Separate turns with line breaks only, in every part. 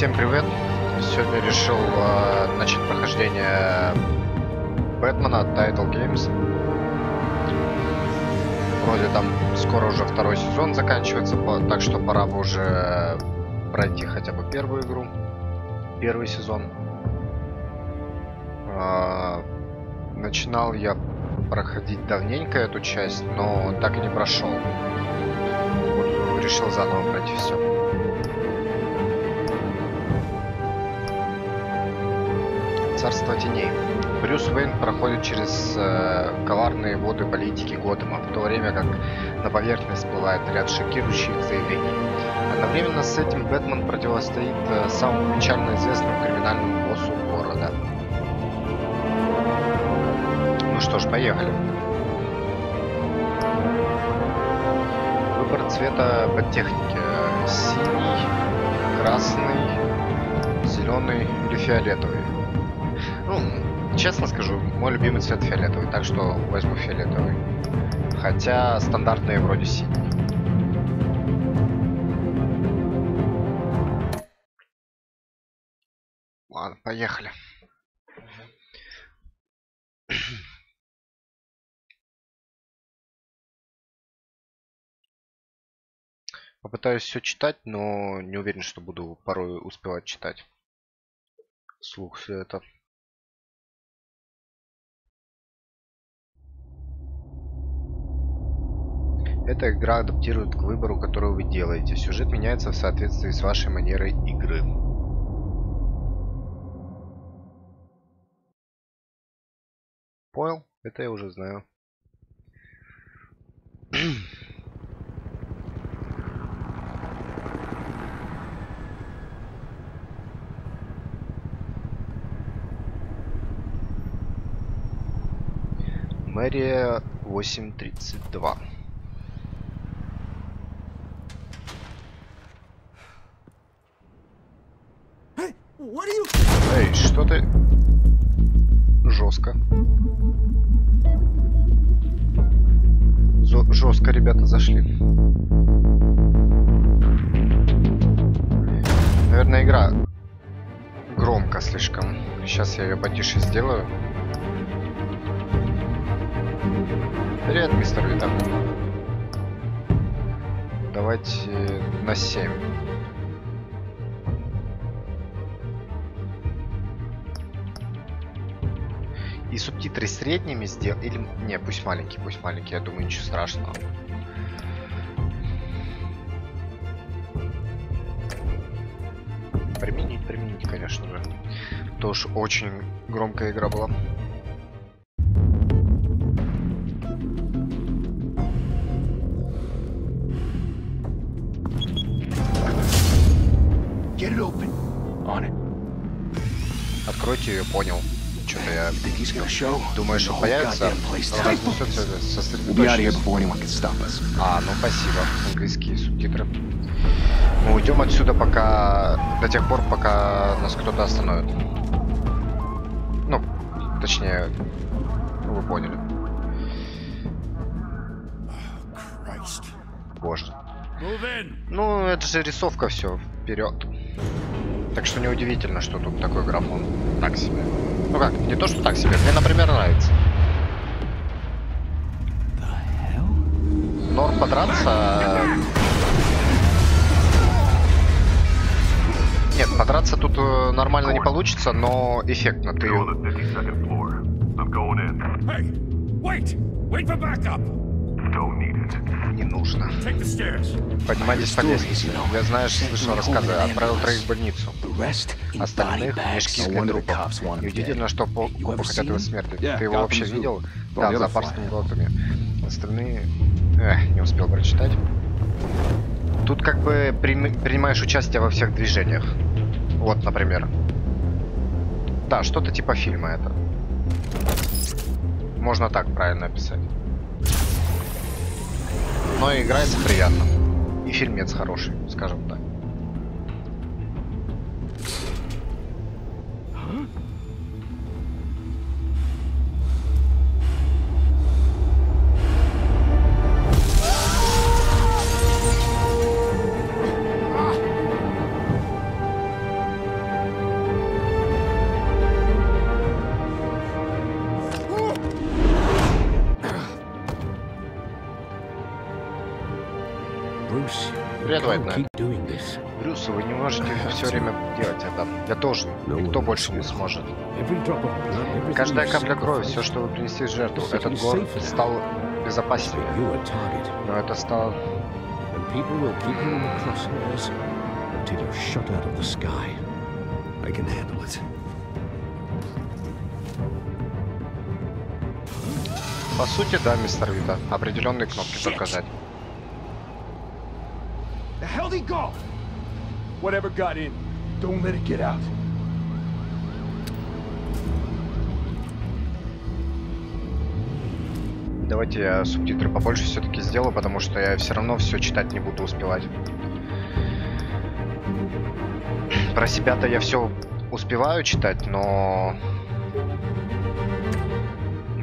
Всем привет! Сегодня решил начать прохождение Бэтмена от Title Games. Вроде там скоро уже второй сезон заканчивается, так что пора бы уже пройти хотя бы первую игру, первый сезон. Начинал я проходить давненько эту часть, но так и не прошел. Вот решил заново пройти все. Царство теней. Брюс Уэйн проходит через коварные воды политики Готэма, в то время как на поверхность всплывает ряд шокирующих заявлений. Одновременно с этим Бэтмен противостоит самому печально известному криминальному боссу города. Ну что ж, поехали. Выбор цвета под техники: синий, красный, зеленый или фиолетовый. Ну, честно скажу, мой любимый цвет фиолетовый, так что возьму фиолетовый. Хотя стандартные вроде синий. Ладно, поехали. Попытаюсь все читать, но не уверен, что буду порой успевать читать вслух все это. Эта игра адаптирует к выбору, который вы делаете. Сюжет меняется в соответствии с вашей манерой игры. Понял? Это я уже знаю. Мэрия 832. Эй, что ты? Жестко. Жестко ребята зашли. Наверное, игра громко слишком. Сейчас я ее потише сделаю. Привет, мистер Вита. Давайте на 7. И субтитры средними сделать. Или. Не, пусть маленький, я думаю, ничего страшного. Применить, конечно же. Тоже очень громкая игра была. Откройте ее, понял. Что-то я думаю, что появится. А, ну спасибо. Английские субтитры. Мы уйдем отсюда до тех пор, пока нас кто-то остановит. Ну, точнее, вы поняли. Боже. Ну, это же рисовка, все, вперед. Так что неудивительно, что тут такой графон. Так себе. Ну как, не то, что так себе. Мне, например, нравится. Норм подраться. Нет, подраться тут нормально не получится, но эффектно. Ты... Не нужно. Поднимайтесь по лестнице. Я, знаешь, слышал рассказы. Отправил 3 в больницу. Остальных мешки для трупов. Неудивительно, что копы хотят его смерти. Ты его вообще видел? Да, в зоопарском Готэме. Остальные... не успел прочитать. Тут как бы принимаешь участие во всех движениях. Вот, например. Да, что-то типа фильма это. Можно так правильно описать. Но играется приятно. И фильмец хороший, скажем так. Привет, Бэтмен. Брюс, вы не можете все время делать это. Я должен. Никто больше не сможет. Каждая капля крови, все, что вы принесли в жертву, этот город стал безопаснее. Но это стало... По сути, да, мистер Вита. Определенные кнопки только жать. Давайте я субтитры побольше все-таки сделаю, потому что я все равно все читать не буду успевать. Про себя-то я все успеваю читать, но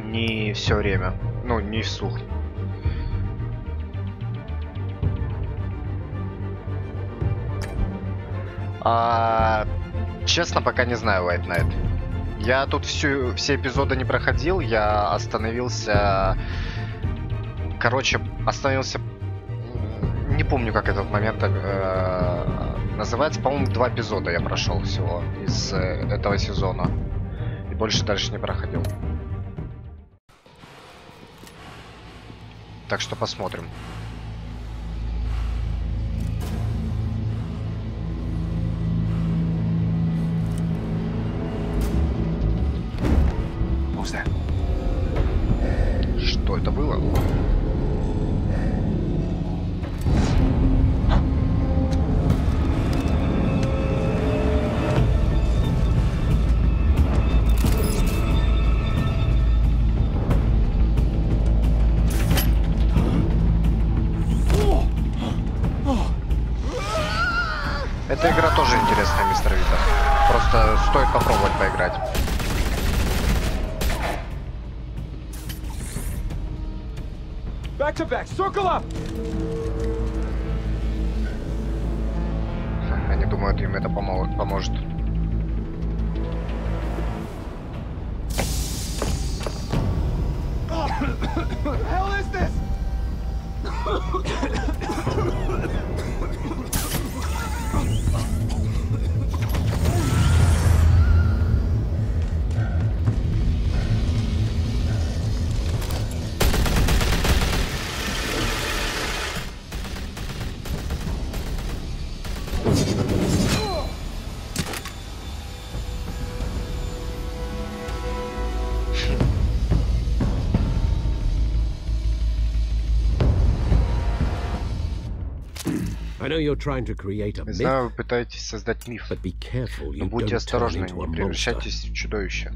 не все время. Ну, не вслух. Честно, пока не знаю, White Knight. Я тут все эпизоды не проходил, я остановился... Короче, остановился... Не помню, как этот момент называется. По-моему, 2 эпизода я прошел всего из этого сезона. И больше дальше не проходил. Так что посмотрим. Что это было? Эта игра тоже интересная, мистер Вита. Просто стоит попробовать поиграть.
Back to back, circle up.
Они думают, им это поможет.
Hell is this?
Я знаю, вы пытаетесь создать миф, но будьте осторожны, не превращайтесь в чудовище.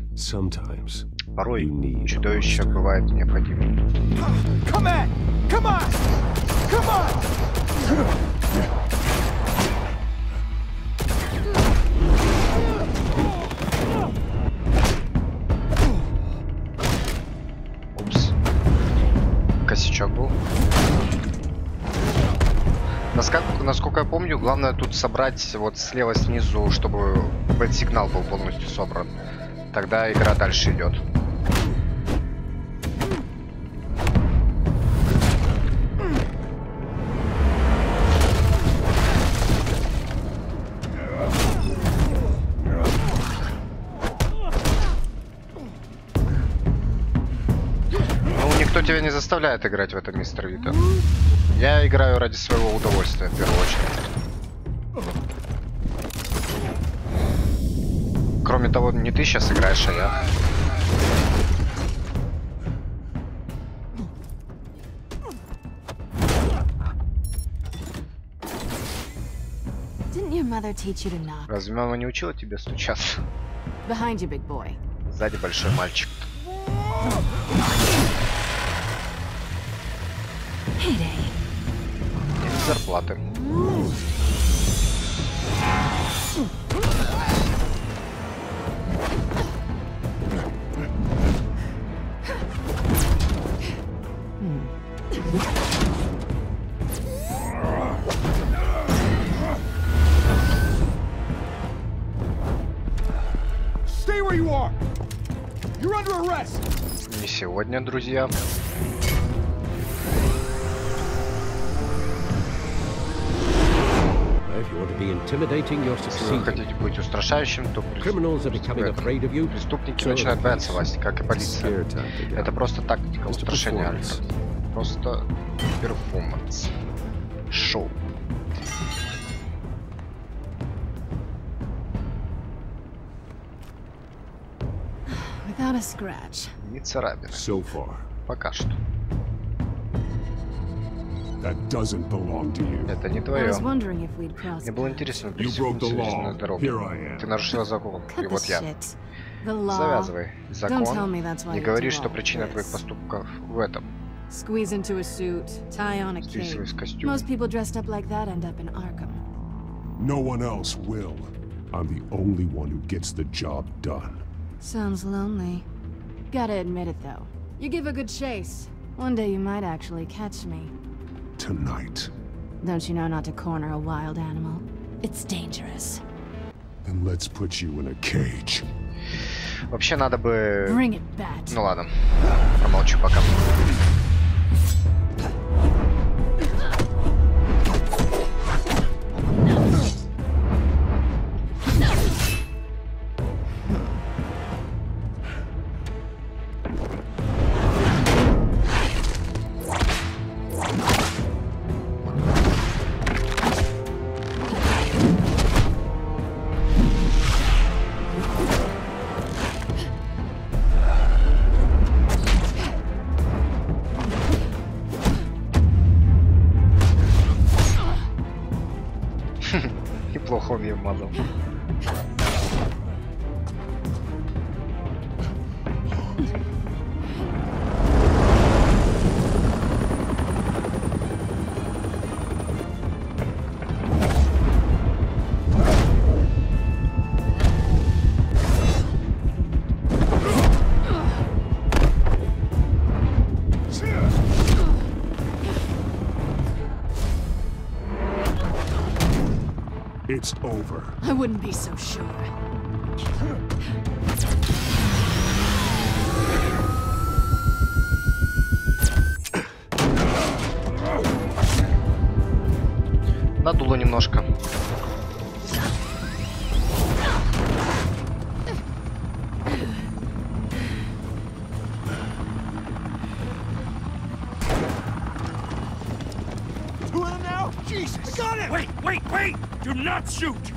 Порой чудовище бывает необходимым. Упс. Косячок был. Насколько я помню, главное тут собрать вот слева снизу, чтобы бэт-сигнал был полностью собран. Тогда игра дальше идет. Ну, никто тебя не заставляет играть в это, мистер Вита. Я играю ради своего удовольствия, в первую очередь. Кроме того, не ты сейчас играешь, а я. Разве мама не учила тебя стучаться? Сзади большой мальчик. Зарплаты. Не сегодня, друзья. Если вы хотите быть устрашающим, то преступники начинают бояться вас, как и полиция. Это просто тактика устрашения. Просто перформанс. Шоу. Не царапины. Пока что. Это не твое. Мне было интересно пересекнуть на дороге. Ты нарушила закон, и вот я. Завязывай. Закон. Не говори, что причина твоих поступков в этом. Вписывай в костюм.
Sounds lonely. Gotta admit it though. You give a good chase. One day you might actually catch me.
Tonight.
Don't you know not to corner a wild animal? It's dangerous.
Then let's put you in a cage.
Вообще надо бы...
Bring it back.
Ну ладно. Промолчу пока. Неплохо он ее вмазал.
It's over.
I wouldn't be so sure.
Надуло немножко.
Jesus! I got him! Wait! Do not shoot!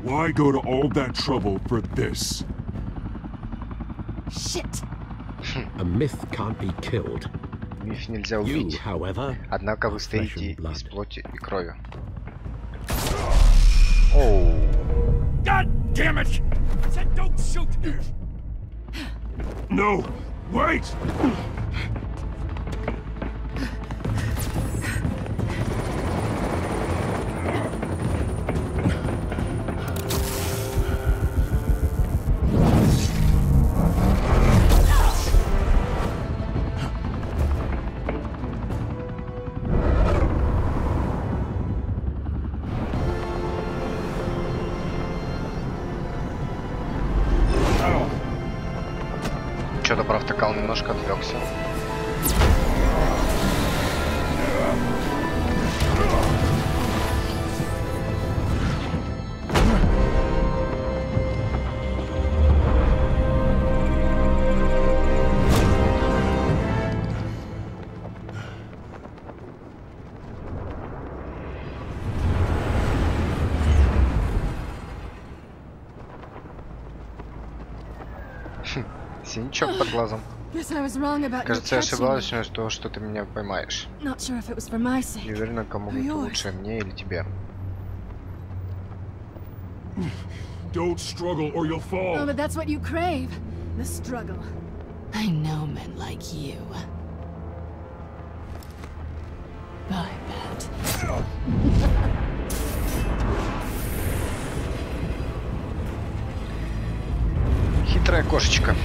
Why go to all that trouble for this?
Shit.
A myth can't be killed.
Миф нельзя убить. Однако вы стоите из плоти и крови. Оу.
God damn it! I said don't shoot!
No! Wait!
Что-то провтыкал, немножко отвлекся. Синячок под глазом. Кажется, я ошибалась, что ты меня поймаешь. Не уверена, кому будет лучше, мне или тебе.
Don't struggle or you'll fall.
Oh, but that's what you crave. The struggle. I know men like you. Bye, Bat.
Хитрая кошечка.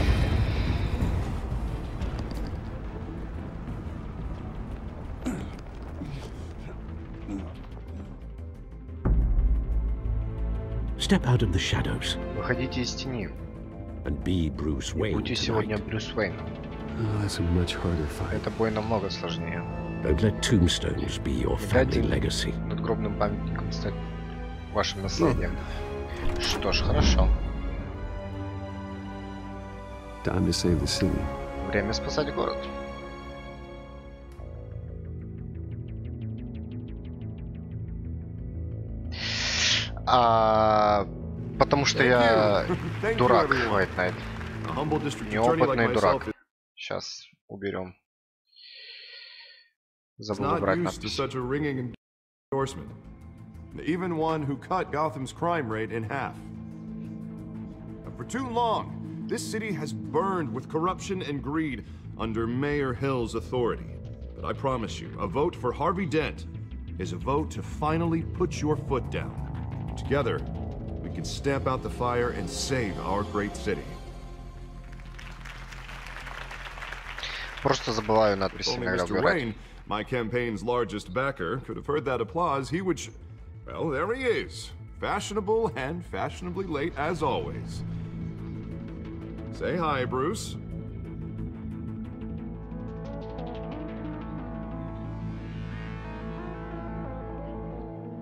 Step out of the shadows
Выходите из тени.
and be Bruce Wayne
Будьте сегодня
tonight.
Брюс Уэйн.
That's a much harder fight.
Это бой намного сложнее.
Don't let tombstones be your
Не
family
дайте
legacy.
надгробным памятником стать вашим наследием. Что ж, хорошо.
Time to save the city.
Время спасать город. Потому что я дурак, White Knight. Неопытный дурак. Сейчас уберем. Забыл убрать надпись.
Even one who cut Gotham's crime rate in half. For too long, this city has burned with corruption and greed under Mayor Hill's authority. But I promise you, a vote for Harvey Dent is a vote to finally put your foot down. Together, we can stamp out the fire and save our great city.
Просто забываю надписи
Only
иногда
Mr.
убирать.
Wayne, my campaign's largest backer, could have heard that applause, he would... Well, there he is. Fashionable and fashionably late as always. Say hi, Bruce.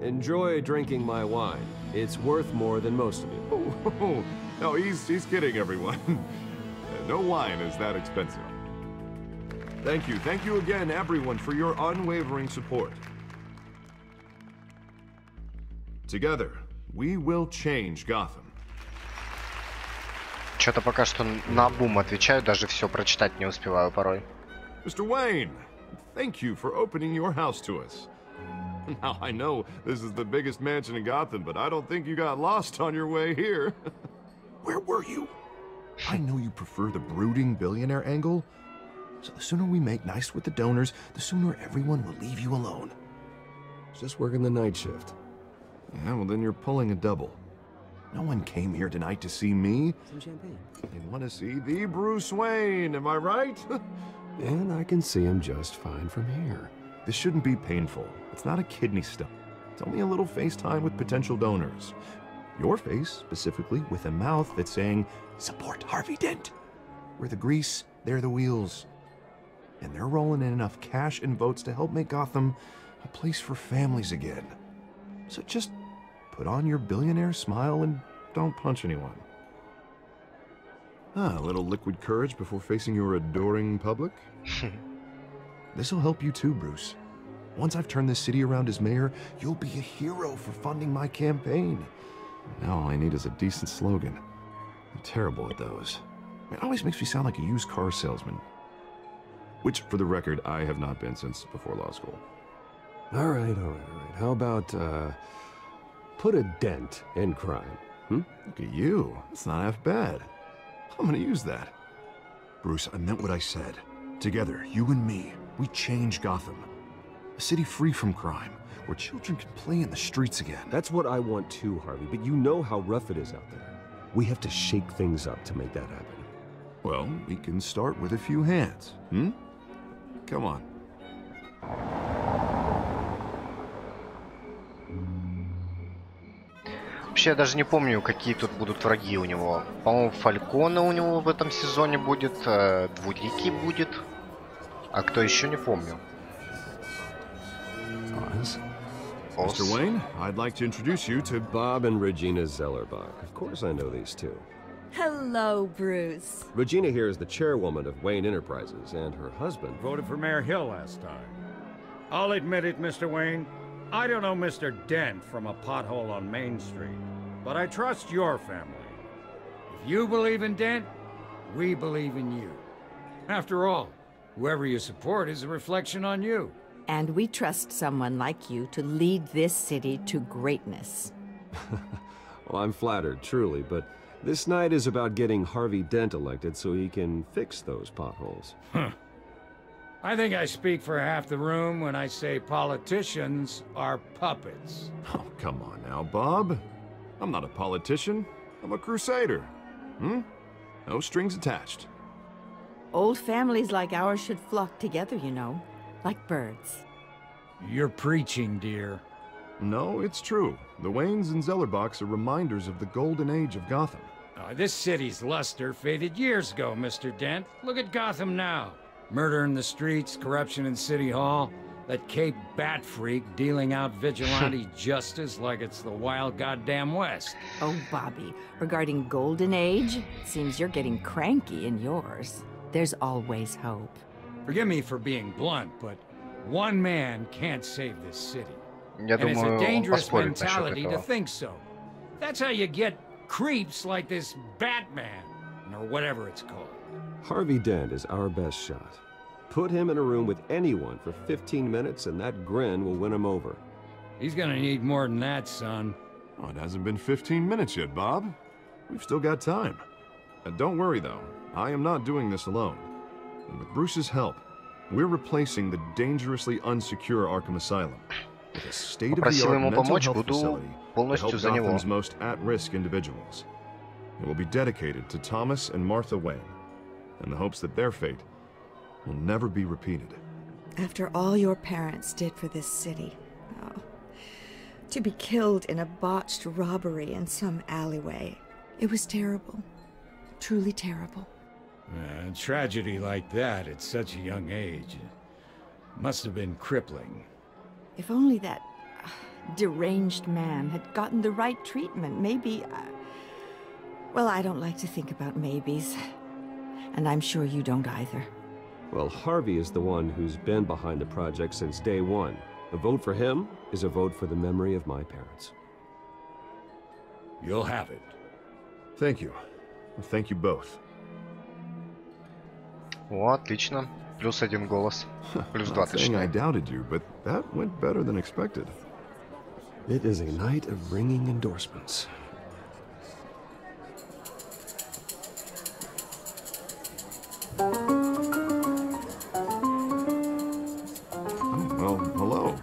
Enjoy drinking my wine. It's worth more than most of it.
Oh, no, he's kidding, everyone. No wine is that expensive. Thank you again, everyone, for your unwavering support. Together, we will change Gotham.
Что-то пока что наобум отвечаю, даже все прочитать не успеваю порой.
Mr. Wayne, thank you for opening your house to us. Now, I know this is the biggest mansion in Gotham, but I don't think you got lost on your way here. Where were you? I know you prefer the brooding billionaire angle, so the sooner we make nice with the donors, the sooner everyone will leave you alone.
Just working the night shift.
Yeah, well then you're pulling a double. No one came here tonight to see me.
Some champagne.
They want to see the Bruce Wayne, am I right?
And I can see him just fine from here.
This shouldn't be painful. It's not a kidney stone. It's only a little FaceTime with potential donors. Your face, specifically, with a mouth that's saying, support Harvey Dent. We're the grease, they're the wheels. And they're rolling in enough cash and votes to help make Gotham a place for families again. So just put on your billionaire smile and don't punch anyone. A little liquid courage before facing your adoring public. This'll help you too, Bruce. Once I've turned this city around as mayor, you'll be a hero for funding my campaign. Now all I need is a decent slogan. I'm terrible at those. It always makes me sound like a used car salesman. Which, for the record, I have not been since before law school.
All right. How about, put a dent in crime, hmm?
Look at you. That's not half bad. I'm gonna use that. Bruce, I meant what I said. Together, you and me, we change Gotham. A city free from crime, where children can play in the streets again.
That's what I want too, Harvey, but you know how rough it is out there. We have to shake things up to make that happen.
Well, we can start with a few hands, hmm? Come on.
Вообще, я даже не помню, какие тут будут враги у него. По-моему, Фалькона у него в этом сезоне будет, Двуликий будет. А кто еще, не помню.
Mr. Wayne, I'd like to introduce you to
Bob and Regina Zellerbach. Of course I know these two.
Hello, Bruce.
Regina here is the chairwoman of Wayne Enterprises, and her husband...
Voted for Mayor Hill last time. I'll admit it, Mr. Wayne. I don't know Mr. Dent from a pothole on Main Street, but I trust your family. If you believe in Dent, we believe in you. After all, whoever you support is a reflection on you.
And we trust someone like you to lead this city to greatness.
Well, I'm flattered, truly, but this night is about getting Harvey Dent elected so he can fix those potholes.
Huh. I think I speak for half the room when I say politicians are puppets.
Oh, come on now, Bob. I'm not a politician. I'm a crusader. No strings attached.
Old families like ours should flock together, you know, like birds.
You're preaching, dear.
No, it's true. The Waynes and Zellerbachs are reminders of the golden age of Gotham.
This city's luster faded years ago, Mr. Dent. Look at Gotham now. Murder in the streets, corruption in City Hall, that Cape Bat freak dealing out vigilante justice like it's the wild goddamn West.
Oh, Bobby, regarding golden age, seems you're getting cranky in yours. There's always hope.
Forgive me for being blunt, but one man can't save this city.
Я
And it's
думаю,
a
он
dangerous
поспорит насчет
mentality to
этого.
think so. That's how you get creeps like this Batman, or whatever it's called.
Harvey Dent is our best shot. Put him in a room with anyone for 15 minutes and that grin will win him over.
He's gonna need more than that, son.
Oh, it hasn't been 15 minutes yet, Bob. We've still got time. Don't worry, though. I am not doing this alone. And with Bruce's help, we're replacing the dangerously unsecure Arkham Asylum with a
Попросил
state-of-the-art
ему
mental
помочь,
health
буду
facility to help
полностью за него.
Gotham's most at-risk individuals. It will be dedicated to Thomas and Martha Wayne, in the hopes that their fate will never be repeated.
After all your parents did for this city, oh, to be killed in a botched robbery in some alleyway, it was terrible. Truly terrible.
A tragedy like that at such a young age must have been crippling.
If only that deranged man had gotten the right treatment, maybe... well, I don't like to think about maybes. And I'm sure you don't either.
Well, Harvey is the one who's been behind the project since day one. A vote for him is a vote for the memory of my parents.
You'll have it.
Thank you. Thank you both.
О, отлично. Плюс 1 голос. Плюс 2,
Not saying I
точнее.
doubted you, but that went better than expected.
It is a night of ringing endorsements.
Well, hello.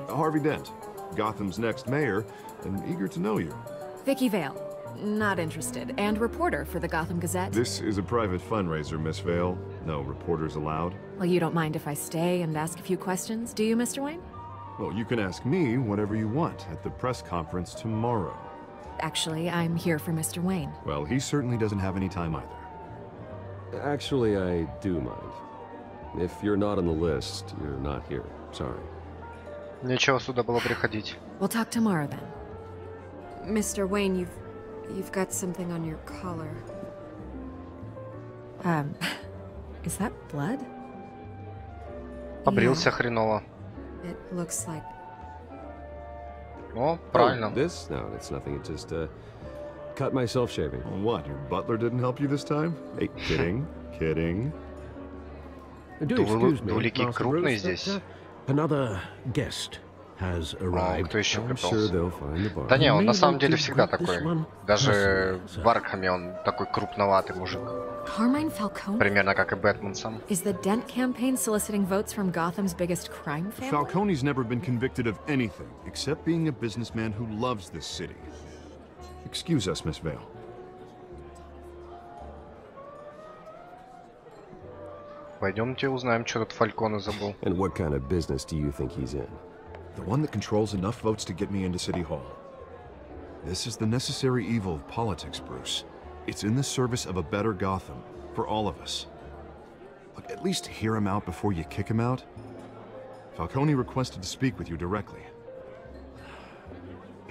Harvey Dent, Gotham's next mayor, and eager to know you.
Vicky Vale. Not interested. And reporter for the Gotham Gazette.
This is a private fundraiser, Miss Vale. No reporters allowed.
Well, you don't mind if I stay and ask a few questions, do you, Mr. Wayne?
Well, you can ask me whatever you want at the press conference tomorrow.
Actually, I'm here for Mr. Wayne.
Well, he certainly doesn't have any time either.
Actually, I do mind. If you're not on the list, you're not here. Sorry.
Нечего сюда было приходить.
We'll talk tomorrow then.
Mr. Wayne, you've got something on your collar.
Is that blood?
Побрился хреново.
It looks like...
О, правильно.
Oh, this? No, it's nothing. It just, cut myself shaving.
What, your butler didn't help you this time? Hey, kidding, kidding.
Do excuse me,
Двуликий
Master
крупный
Bruce,
здесь.
Another guest has
О,
arrived.
кто еще
I'm sure
припался?
they'll find the bar.
Да не, он на
May
самом
like
деле
to
всегда
greet this
такой.
one
Даже
personally, sir.
в Аркхаме он такой крупноватый мужик.
Carmine Falcone?
Примерно как и Бэтмен сам.
Is the Dent campaign soliciting votes from Gotham's biggest crime family?
Falcone's never been convicted of anything except being a businessman who loves this city. Excuse us, Miss Vale.
Пойдемте узнаем, что тут Фальконе забыл.
And what kind of business do you think he's in?
The one that controls enough votes to get me into City Hall. This is the necessary evil of politics, Bruce. It's in the service of a better Gotham, for all of us. Look, at least hear him out before you kick him out. Falcone requested to speak with you directly.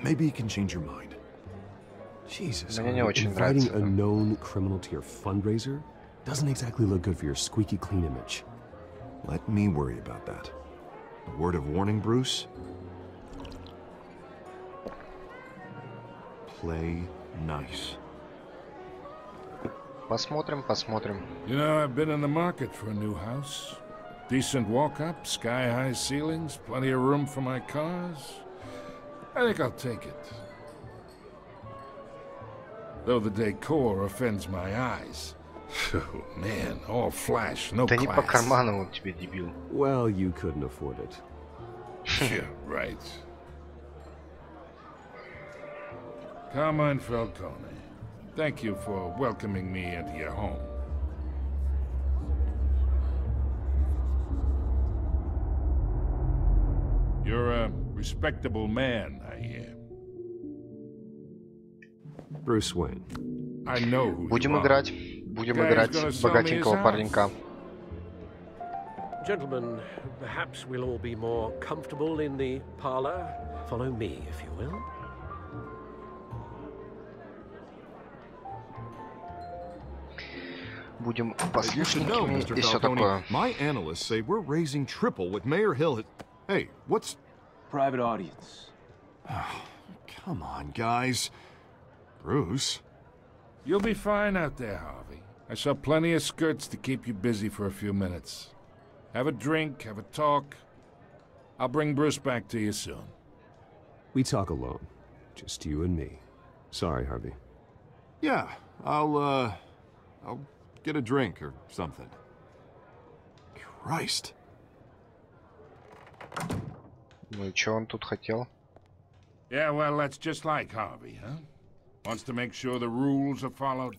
Maybe he can change your mind.
Jesus,
Мне не очень
inviting
нравится
a
это.
known criminal to your fundraiser doesn't exactly look good for your squeaky clean image.
Let me worry about that. A word of warning, Bruce? Play nice.
Посмотрим, посмотрим.
You know, I've been in the market for a new house. Decent walk-up, sky-high ceilings, plenty of room for my cars. I think I'll take it. Though the decor offends my eyes. Oh, man, all flash, no
Да не по
class.
карману он тебе, дебил.
Well, you couldn't afford it.
Yeah, right. Carmine Falcone, thank you for welcoming me into your home. You're a respectable man, I hear.
Bruce Wayne.
I know who
Будем
you are.
играть богатенького паренька.
Gentlemen, perhaps we'll all be more comfortable in the parlor. Follow me, if you will.
Будем
You should know,
послушненькими
Mr.
и все
Falcone,
такое.
my analysts say we're raising triple with Mayor Hill. Hey, what's...
Private audience.
Come on, guys. Bruce?
You'll be fine out there, Harvey. I saw plenty of skirts to keep you busy for a few minutes. Have a drink, have a talk. I'll bring Bruce back to you soon.
We talk alone. Just you and me. Sorry, Harvey.
Yeah, I'll get a drink or something. Christ.
Ну и что он тут хотел?
Yeah, well, that's just like Harvey, huh? Wants to make sure the rules are followed.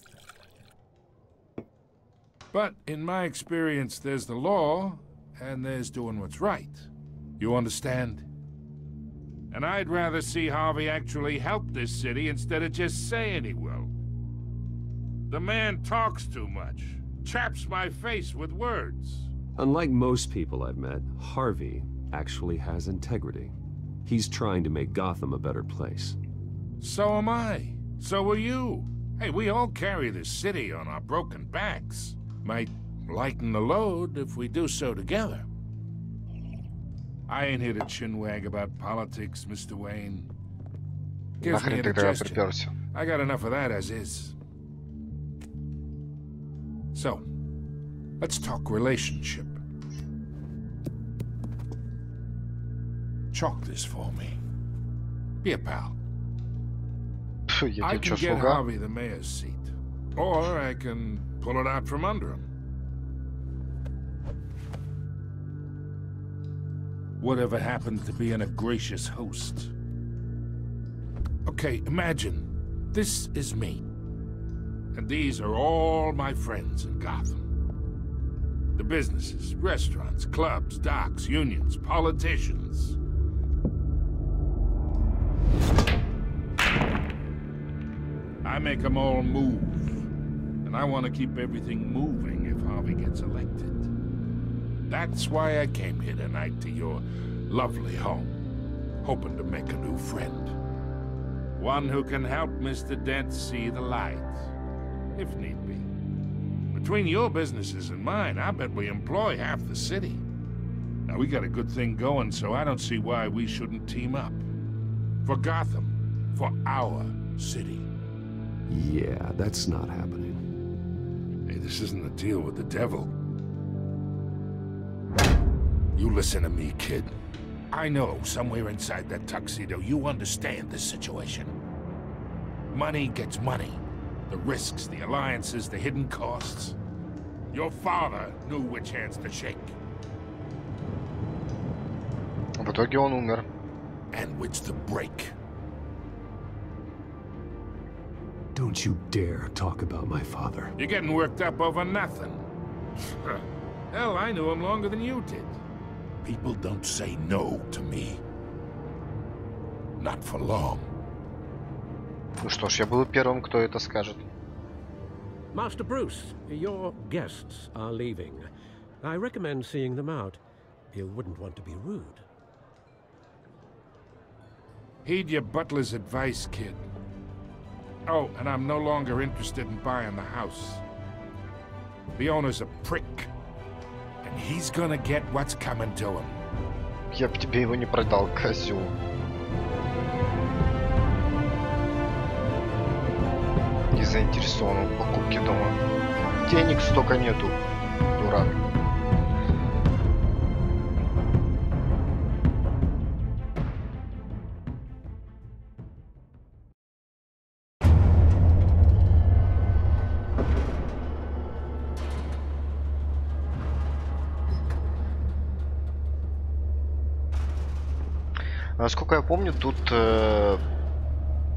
But in my experience, there's the law, and there's doing what's right. You understand? And I'd rather see Harvey actually help this city instead of just saying he will. The man talks too much, chaps my face with words.
Unlike most people I've met, Harvey actually has integrity. He's trying to make Gotham a better place.
So am I. So are you. Hey, we all carry this city on our broken backs. Might lighten the load if we do so together. I ain't here to chinwag about politics, Mr. Wayne. Gives me
Нахрен ты тогда
indigestion.
приперся?
I got enough of that as is. So, let's talk relationship. Chalk this for me. Be a pal.
Фу, я
I
тебе
can
что,
get
слуга?
Harvey the mayor's seat, or I can pull it out from under him. Whatever happens to being a gracious host. Okay, imagine this is me, and these are all my friends in Gotham. The businesses, restaurants, clubs, docks, unions, politicians. I make them all move. And I want to keep everything moving if Harvey gets elected. That's why I came here tonight to your lovely home, hoping to make a new friend. One who can help Mr. Dent see the light, if need be. Between your businesses and mine, I bet we employ half the city. Now, we got a good thing going, so I don't see why we shouldn't team up. For Gotham, for our city.
Yeah, that's not happening.
Hey, this isn't a deal with the devil. You listen to me, kid. I know somewhere inside that tuxedo you understand this situation. Money gets money. The risks, the alliances, the hidden costs. Your father knew which hands to shake.
В итоге он умер.
And which to break.
Don't you dare talk about my father.
You're getting worked up over nothing. Hell, I knew him longer than you did. People don't say no to me. Not for long.
Ну что ж, я буду первым, кто это скажет.
Master Bruce, your guests are leaving. I recommend seeing them out. You wouldn't want to be rude.
Heed your butler's advice, kid. Oh, and I'm no longer interested in buying the house. The owner's a prick. And he's gonna get what's coming to him.
Я б тебе его не продал, козел. Не заинтересован в покупке дома. Денег столько нету, дурак. Насколько я помню, тут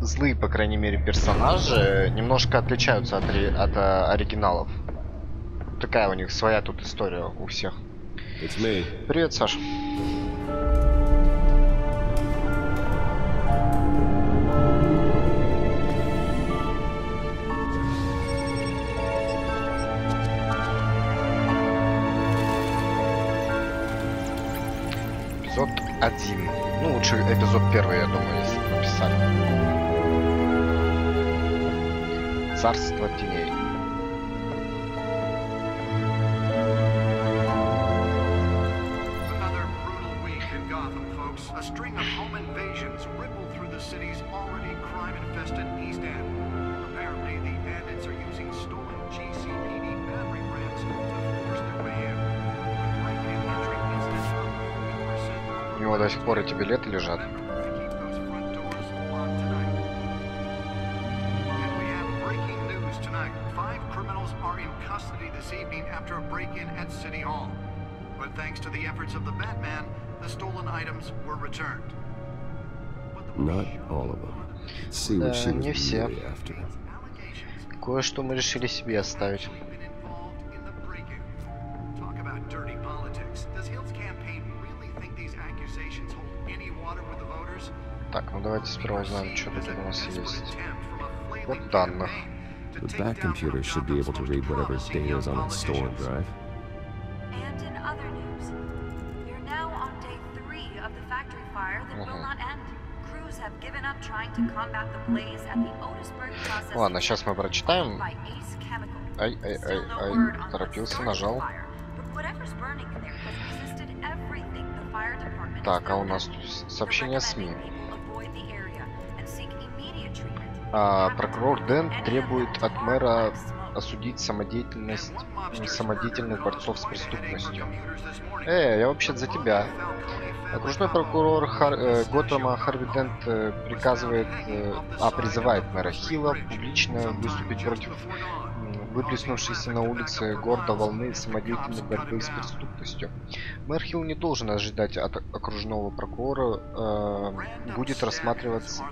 злые, по крайней мере, персонажи немножко отличаются от оригиналов. Такая у них своя тут история у всех. Привет, Саш. Эпизод 1. Ну, лучше эпизод 1, я думаю, если написали. Царство теней. У него до сих пор эти билеты лежат. Да, не все. Кое-что мы решили себе оставить. Так, ну давайте сперва узнаем, что тут у нас есть. Вот данных.
The back computer should be able to read whatever data is on its stored drive.
And in other news, you're now on day 3 of the factory fire that will not end. Crews have given up trying to combat the blaze at the Otisburg process.
Ладно, сейчас мы прочитаем. Ай, торопился, нажал. Так, а у нас тут сообщение СМИ. Прокурор Дент требует от мэра осудить самодеятельных борцов с преступностью. Я вообще-то за тебя. Окружной прокурор Готэма Харви Дент призывает мэра Хилла публично выступить против выплеснувшейся на улице города волны самодеятельной борьбы с преступностью. Мэр Хилл не должен ожидать от окружного прокурора будет рассматриваться...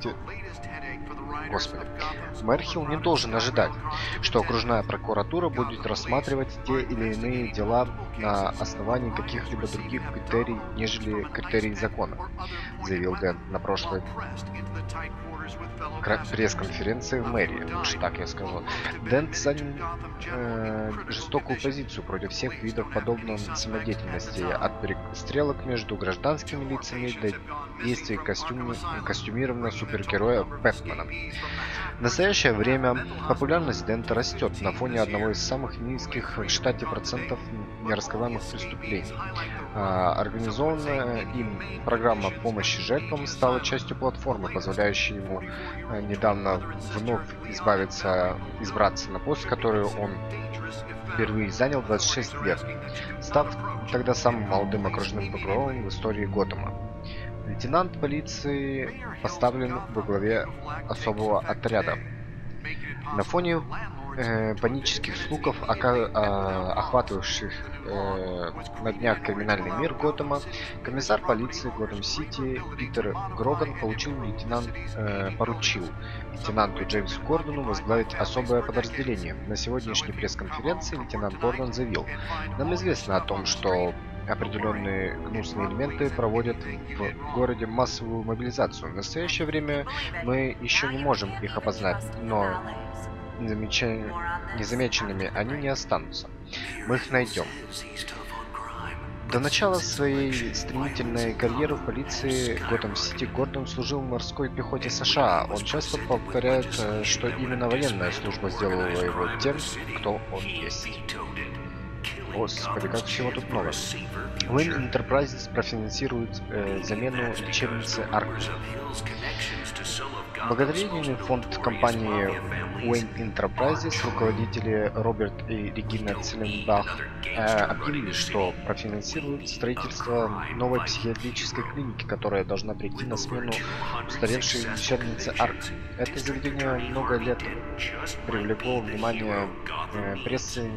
Мэр Хилл не должен ожидать, что окружная прокуратура будет рассматривать те или иные дела на основании каких-либо других критерий, нежели критерий закона, заявил Дент на прошлой пресс-конференции в мэрии. Лучше так я скажу. Дент занял жестокую позицию против всех видов подобной самодеятельности, от перестрелок между гражданскими лицами до действий костюмированного супергероя Бэтмена. В настоящее время популярность Дента растет на фоне одного из самых низких в штате процентов нераскрываемых преступлений. Организованная им программа помощи жертвам стала частью платформы, позволяющей ему недавно вновь избраться на пост, который он впервые занял 26 лет, став тогда самым молодым окружным прокурором в истории Готэма. Лейтенант полиции поставлен во главе особого отряда. На фоне панических слухов, охватывавших на днях криминальный мир Готэма, комиссар полиции Готэм-Сити Питер Гроган поручил лейтенанту Джеймсу Гордону возглавить особое подразделение. На сегодняшней пресс-конференции лейтенант Гордон заявил: «Нам известно о том, что определенные гнусные элементы проводят в городе массовую мобилизацию. В настоящее время мы еще не можем их опознать, но незамеченными они не останутся. Мы их найдем». До начала своей стремительной карьеры в полиции Готэм-Сити Гордон служил в морской пехоте США. Он часто повторяет, что именно военная служба сделала его тем, кто он есть. Господи, как всего тут много. Wayne Enterprises профинансирует замену лечебницы Арк. Благодарение фонд компании Wayne Enterprises, руководители Роберт и Регина Целенбах объявили, что профинансируют строительство новой психиатрической клиники, которая должна прийти на смену устаревшей лечебнице Арк. Это заведение много лет привлекло внимание прессы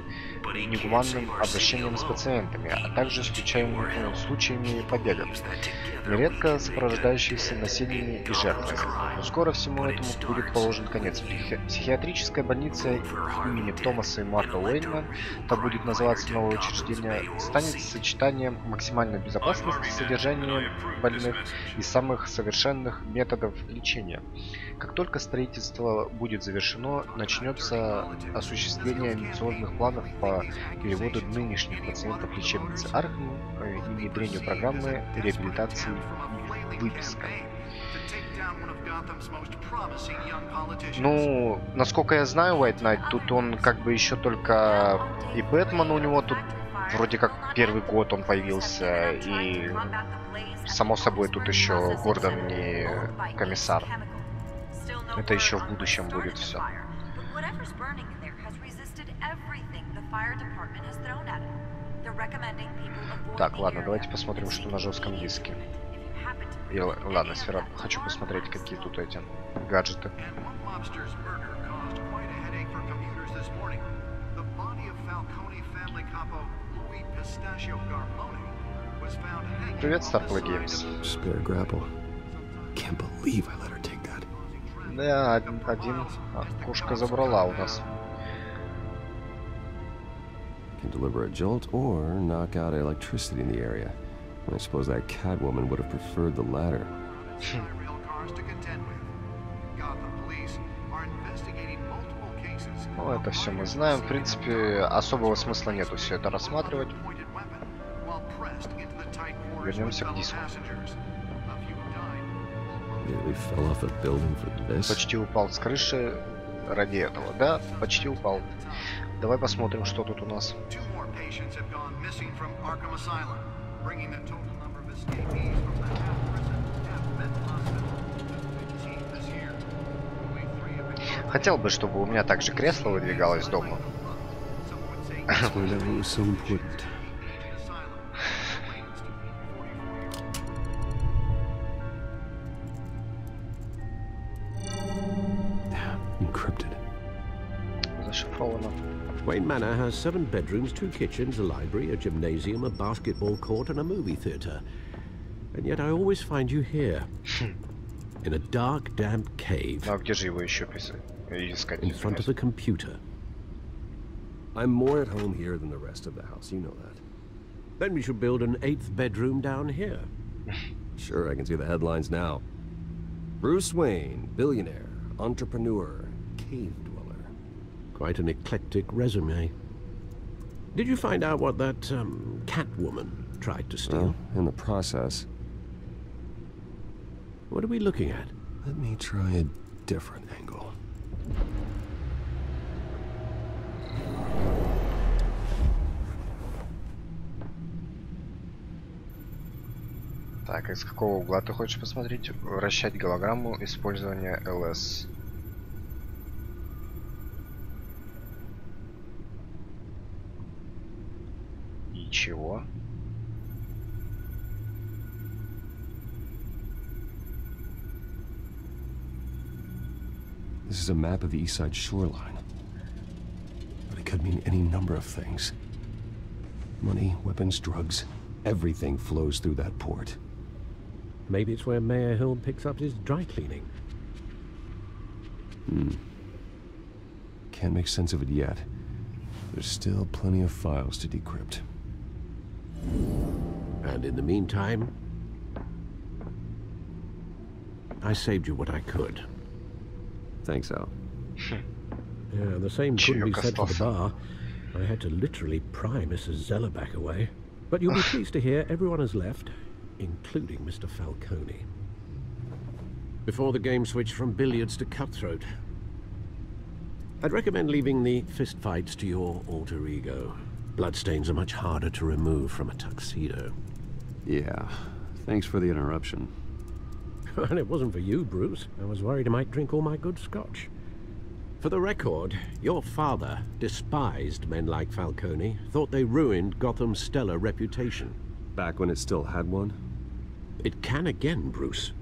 негуманным обращением с пациентами, а также случаями побегов, нередко сопровождающихся насилиями и жертвами. Но скоро всему этому будет положен конец. Психиатрическая больница имени Томаса и Марка Уэйна, так будет называться новое учреждение, станет сочетанием максимальной безопасности содержания больных и самых совершенных методов лечения. Как только строительство будет завершено, начнется осуществление амбициозных планов по переводу нынешних пациентов лечебницы Арк и внедрению программы реабилитации и выписка. Ну, насколько я знаю, White Knight, тут он как бы еще только и Бэтмен у него тут вроде как первый год он появился, и само собой тут еще Гордон не комиссар. Это еще в будущем будет все. Так, ладно, давайте посмотрим, что на жестком диске. И, ладно, сфера, хочу посмотреть, какие тут эти гаджеты. Привет, Starplay Games. Да, один кошка забрала у нас.
Can deliver a jolt or knock out electricity in the area. I suppose that Catwoman would have preferred the latter.
Ну, это все мы знаем. В принципе, особого смысла нету все это рассматривать. Вернемся к диску. Почти упал с крыши ради этого. Да, почти упал. Давай посмотрим, что тут у нас. Хотел бы, чтобы у меня также кресло выдвигалось дома. Зашифровано.
Wayne Manor has 7 bedrooms, 2 kitchens, a library, a gymnasium, a basketball court, and a movie theater. And yet I always find you here, in a dark, damp cave, in front of a computer.
I'm more at home here than the rest of the house, you know that.
Then we should build an 8th bedroom down here.
Sure, I can see the headlines now. Bruce Wayne, billionaire, entrepreneur, cave dweller.
Quite an eclectic resume. Did you find out what that Catwoman tried to steal?
In the process.
What are we looking at?
Let me try a different angle.
Так, из какого угла ты хочешь посмотреть? Вращать голограмму, использование LS. Ничего.
This is a map of the east side shoreline. But it could mean any number of things. Money, weapons, drugs, everything flows through that port.
Maybe it's where Mayor Hill picks up his dry cleaning.
Can't make sense of it yet. There's still plenty of files to decrypt.
And in the meantime, I saved you what I could.
Thanks, Al.
Yeah, the same couldn't be said for the bar. I had to literally pry Mrs. Zeller back away. But you'll be pleased to hear everyone has left, including Mr. Falcone. Before the game switched from billiards to cutthroat. I'd recommend leaving the fistfights to your alter ego. Bloodstains are much harder to remove from a tuxedo.
Yeah, thanks for the interruption.
Well, it wasn't for you, Bruce. I was worried I might drink all my good scotch. For the record, your father despised men like Falcone, thought they ruined Gotham's stellar reputation.
Back when it still had one?
It can again, Bruce.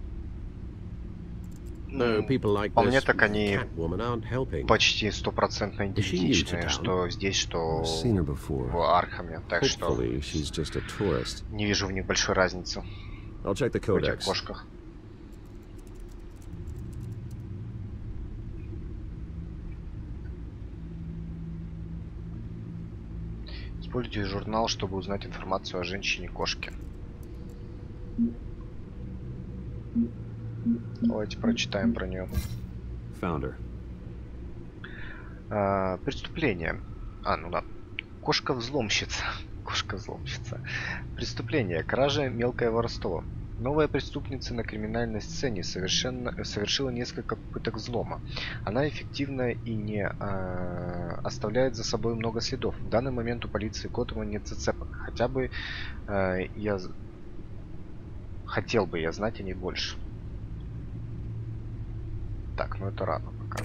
No, people like
По мне
this
так они
Catwoman aren't helping.
почти стопроцентно идентичны, что здесь, что в Архаме, так что не вижу в них большой разницы.
В этих
кошках. Используйте журнал, чтобы узнать информацию о женщине-кошке. Давайте прочитаем про нее. Преступление. Ну да. Кошка-взломщица. Кошка-взломщица. Преступление. Кража, мелкое воровство. Новая преступница на криминальной сцене совершила несколько попыток взлома. Она эффективна и не оставляет за собой много следов. В данный момент у полиции Готэма нет зацепок. Хотя бы хотел бы я знать о ней больше. Так, ну это рано пока.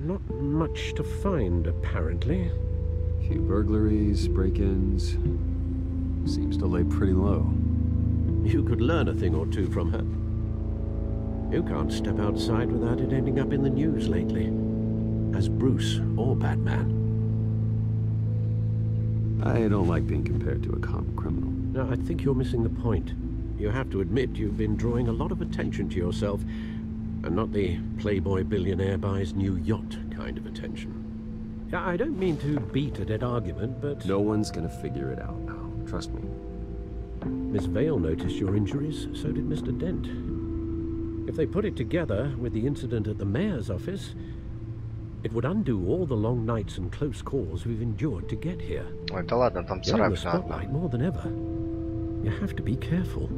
Not much to find, apparently.
Few burglaries, break-ins. Seems to lay pretty low.
You could learn a thing or two from her. You can't step outside without it ending up in the news lately. As Bruce or Batman.
I don't like being compared to a common criminal.
No, I think you're missing the point. You have to admit you've been drawing a lot of attention to yourself, and not the playboy billionaire buys new yacht kind of attention. I don't mean to beat a dead argument, but...
No one's gonna figure it out now, trust me.
Miss Vale noticed your injuries, so did Mr. Dent. If they put it together with the incident at the mayor's office, it would undo all the long nights and close calls we've endured to get here.
Ой, да ладно, там
You're in the spotlight more than ever. You have to be careful.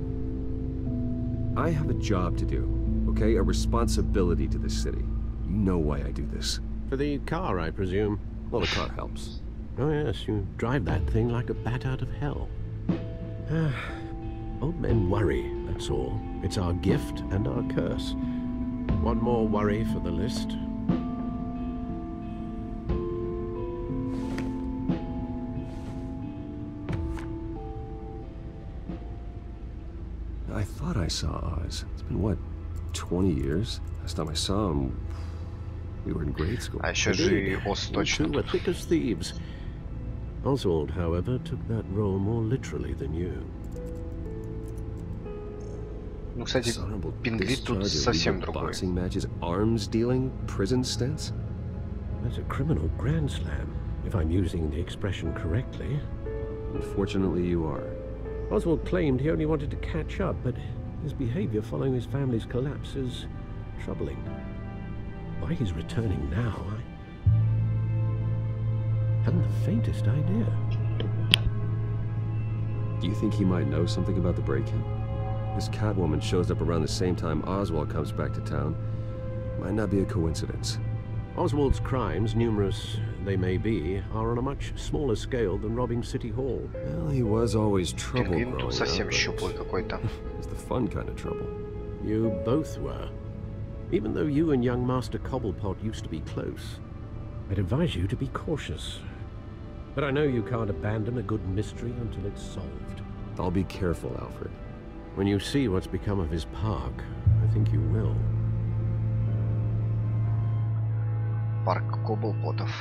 I have a job to do, okay? A responsibility to this city. You know why I do this.
For the car, I presume.
Well, the car helps.
Oh yes, you drive that thing like a bat out of hell. Old men worry, that's all. It's our gift and our curse. One more worry for the list.
I thought I saw Oz. It's been, what, 20 years? Last time I saw him, we were in grade school.
А еще же и Оз точно
were thick as thieves. Oswald, however, took that role more literally than you.
Ну, кстати, Пингвин тут совсем другой.
Boxing matches, arms dealing, prison stints.
That's a criminal grand slam, if I'm using the expression correctly.
Unfortunately, you are.
Oswald claimed he only wanted to catch up, but his behavior following his family's collapse is troubling. Why he's returning now, I haven't the faintest idea.
Do you think he might know something about the break-in? This Catwoman shows up around the same time Oswald comes back to town. Might not be a coincidence.
Oswald's crimes, numerous they may be, are on a much smaller scale than robbing City Hall.
Well, he was always trouble growing up, but
it's
it's the fun kind of trouble.
You both were. Even though you and young Master Cobblepot used to be close, I'd advise you to be cautious. But I know you can't abandon a good mystery until it's solved.
I'll be careful, Alfred.
When you see what's become of his park, I think you will.
Парк Коблпотов.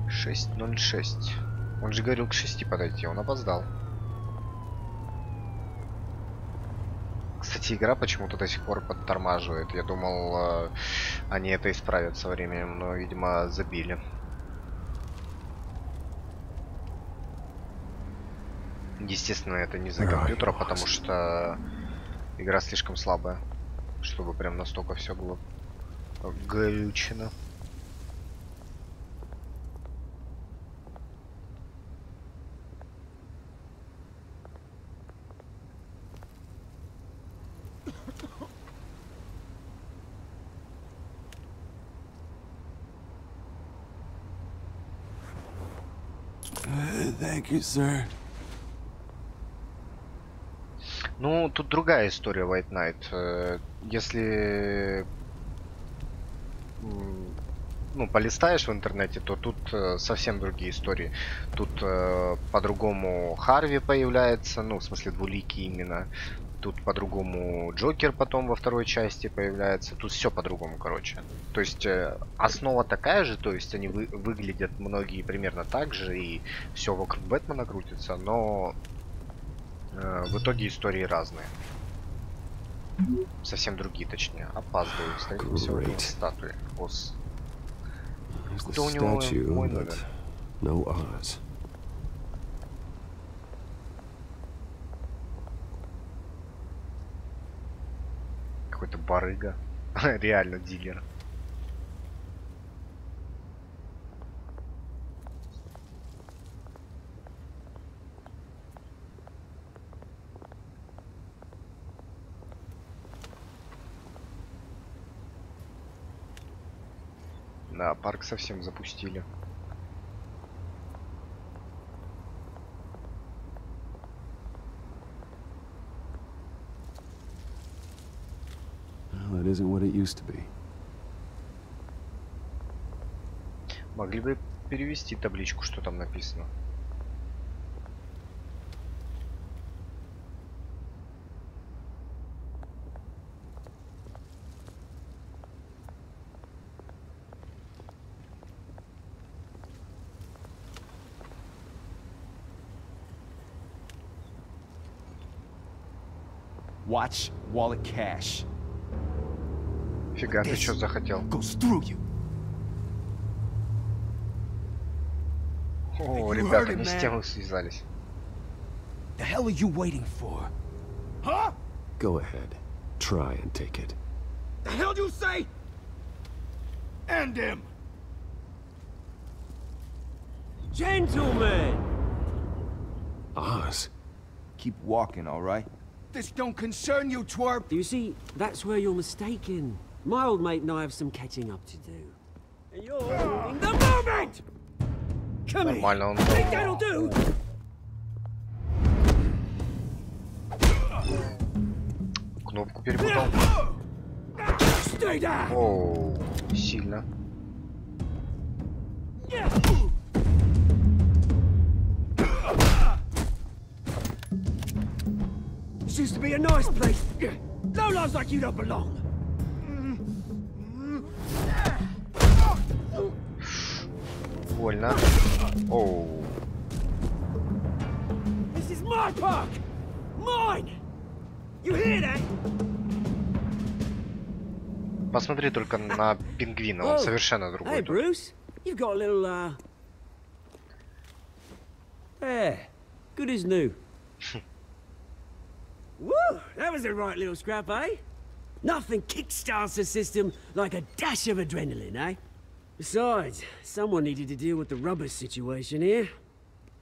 Шесть 06. Он же говорил к 6 подойти, он опоздал. Кстати, игра почему-то до сих пор подтормаживает. Я думал, они это исправят со временем, но, видимо, забили. Естественно, это не из-за компьютера, потому что игра слишком слабая, чтобы прям настолько все было глючено.
Thank you, sir.
Ну, тут другая история White Knight. Если ну, полистаешь в интернете, то тут совсем другие истории. Тут по-другому Харви появляется, ну, в смысле двуликий именно. Тут по-другому Джокер потом во второй части появляется. Тут все по-другому, короче. То есть основа такая же, то есть они выглядят многие примерно так же, и все вокруг Бэтмена крутится, но в итоге истории разные. Совсем другие, точнее. Опаздывают. Встретимся в статуе. Ос. Куда у него мой номер? Какой-то барыга. Реально дилер. Да, парк совсем запустили.
Well, it isn't what it used to be.
Могли бы перевести табличку, что там написано.
Watch wallet cash.
Фига, ты что захотел? О, ребята, не с тем связались.
The hell are you waiting for? Huh?
Go ahead. Try and take it.
The hell do you say? End him! Gentlemen!
Oz.
Keep walking, all right? This don't concern you, twerp!
You see, that's where you're mistaken. My old mate and I have some catching up to do. And you're ruining the moment! Come here! Think that'll do?
Кнопку перепутал. Оу, сильно.
This used to be a nice place. No lives like you don't belong.
Больно. Оу.
This is my park. Mine. You hear that?
Посмотри только на пингвина, он совершенно другой.
Hey, Bruce, you've got a little there, good as new. Woo! That was a right little scrap, eh? Nothing kickstarts the system like a dash of adrenaline, eh? Besides, someone needed to deal with the rubber situation here.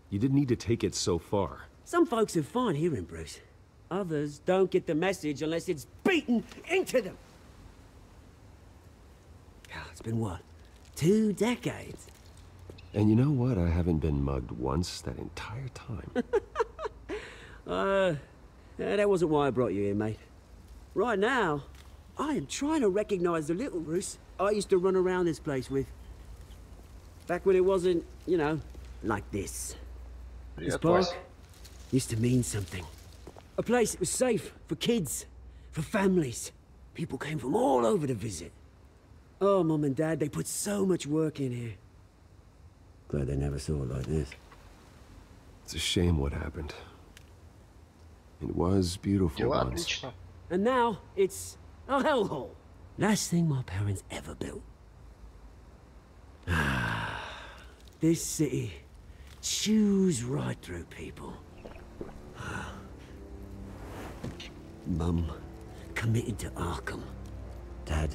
You didn't need to take it so far.
Some folks are fine hearing, Bruce. Others don't get the message unless it's beaten into them. It's been what? 2 decades?
And you know what? I haven't been mugged once that entire time.
That wasn't why I brought you here, mate. Right now, I am trying to recognize the little Bruce I used to run around this place with. Back when it wasn't, you know, like this. This park used to mean something. A place that was safe for kids, for families. People came from all over to visit. Oh, Mum and Dad, they put so much work in here. Glad they never saw it like this.
It's a shame what happened. It was beautiful once.
And now, it's a hellhole. Last thing my parents ever built. This city chews right through people. Mum committed to Arkham. Dad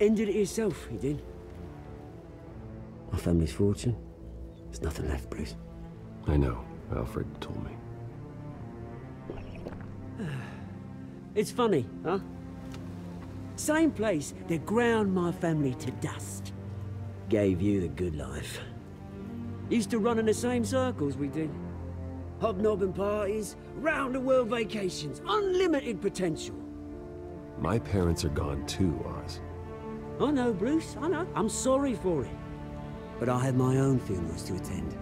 ended it himself, he did. My family's fortune, there's nothing left, Bruce.
I know, Alfred told me.
It's funny, huh? Same place that ground my family to dust. Gave you the good life. Used to run in the same circles we did. Hobnobbing parties, round-the-world vacations, unlimited potential.
My parents are gone too, Oz.
I know, Bruce, I know. I'm sorry for it. But I have my own funerals to attend.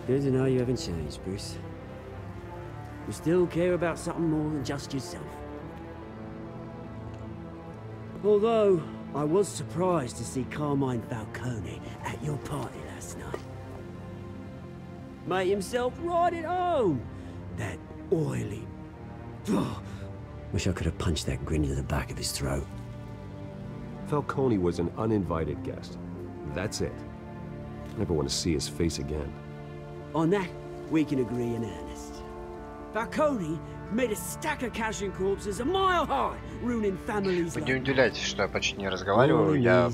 Good to know you haven't changed, Bruce. You still care about something more than just yourself. Although, I was surprised to see Carmine Falcone at your party last night. Made himself right at home. That oily... Wish I could have punched that grin into the back of his throat.
Falcone was an uninvited guest. That's it. Never want to see his face again.
On that, we can agree in earnest. Falcone made a stack of cashing corpses a mile high, ruining families.
Вы не удивляйтесь, что я почти не разговариваю, я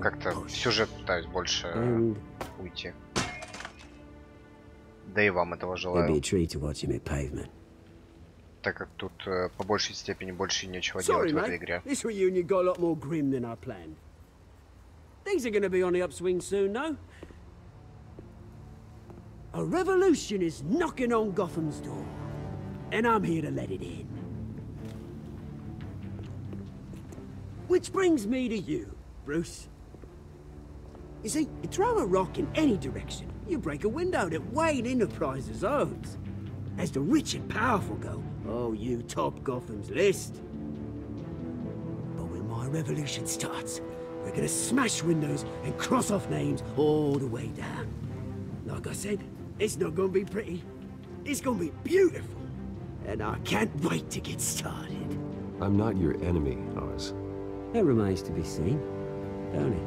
как-то в сюжет пытаюсь больше уйти. Да и вам этого желаю. Так как тут по большей степени больше нечего делать в этой игре.
This reunion got a lot more grim than I planned. Things are going to be on the upswing soon, no? A revolution is knocking on Gotham's door, and I'm here to let it in. Which brings me to you, Bruce. You see, you throw a rock in any direction, you break a window that Wayne Enterprises owns. As the rich and powerful go, oh, you top Gotham's list. But when my revolution starts, we're gonna smash windows and cross off names all the way down. Like I said, it's not gonna be pretty. It's gonna be beautiful. And I can't wait to get started.
I'm not your enemy, Oz.
That remains to be seen, don't it?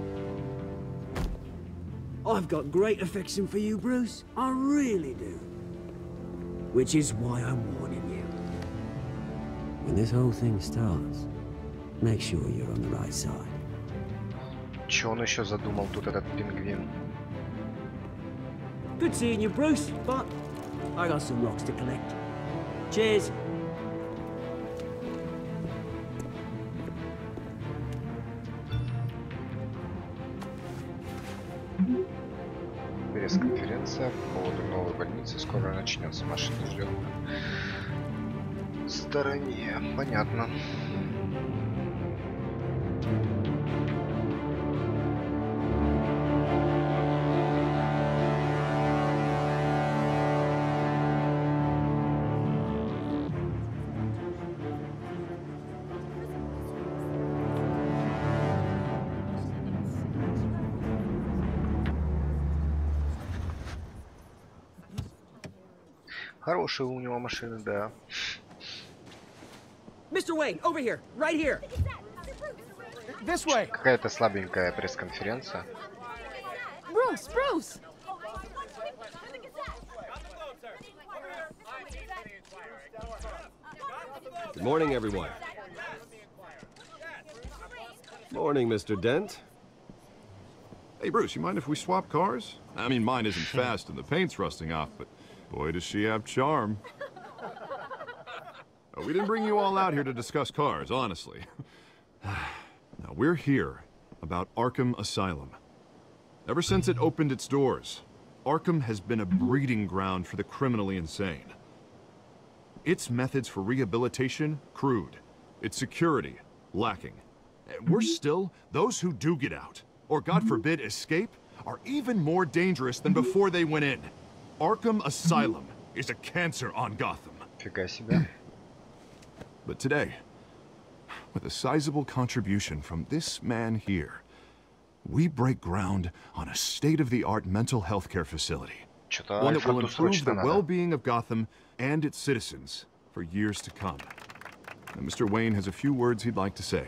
I've got great affection for you, Bruce. I really do. Which is why I'm warning you. When this whole thing starts, make sure you're on the right side.
Чё он еще задумал тут, этот пингвин?
Good seeing you, Bruce, but I got some rocks to collect. Cheers.
Пресс-конференция по поводу новой больницы скоро начнется. Машина ждет в стороне. Понятно. Хорошие у него машины, да.
Mr. Wayne, over here, right here.
This way.
Какая-то слабенькая пресс-конференция.
Bruce, Bruce.
Good morning, everyone. Morning, Mr. Dent.
Hey, Bruce, you mind if we swap cars? I mean, mine isn't fast and the paint's rusting off, but boy, does she have charm. We didn't bring you all out here to discuss cars, honestly. Now, we're here about Arkham Asylum. Ever since it opened its doors, Arkham has been a breeding ground for the criminally insane. Its methods for rehabilitation, crude. Its security, lacking. Worse still, those who do get out, or God forbid escape, are even more dangerous than before they went in. Arkham Asylum is a cancer on Gotham.
Фига себе.
But today, with a sizable contribution from this man here, we break ground on a state-of-the-art mental health care facility. One that will improve the well-being of Gotham and its citizens for years to come. Now, Mr. Wayne has a few words he'd like to say.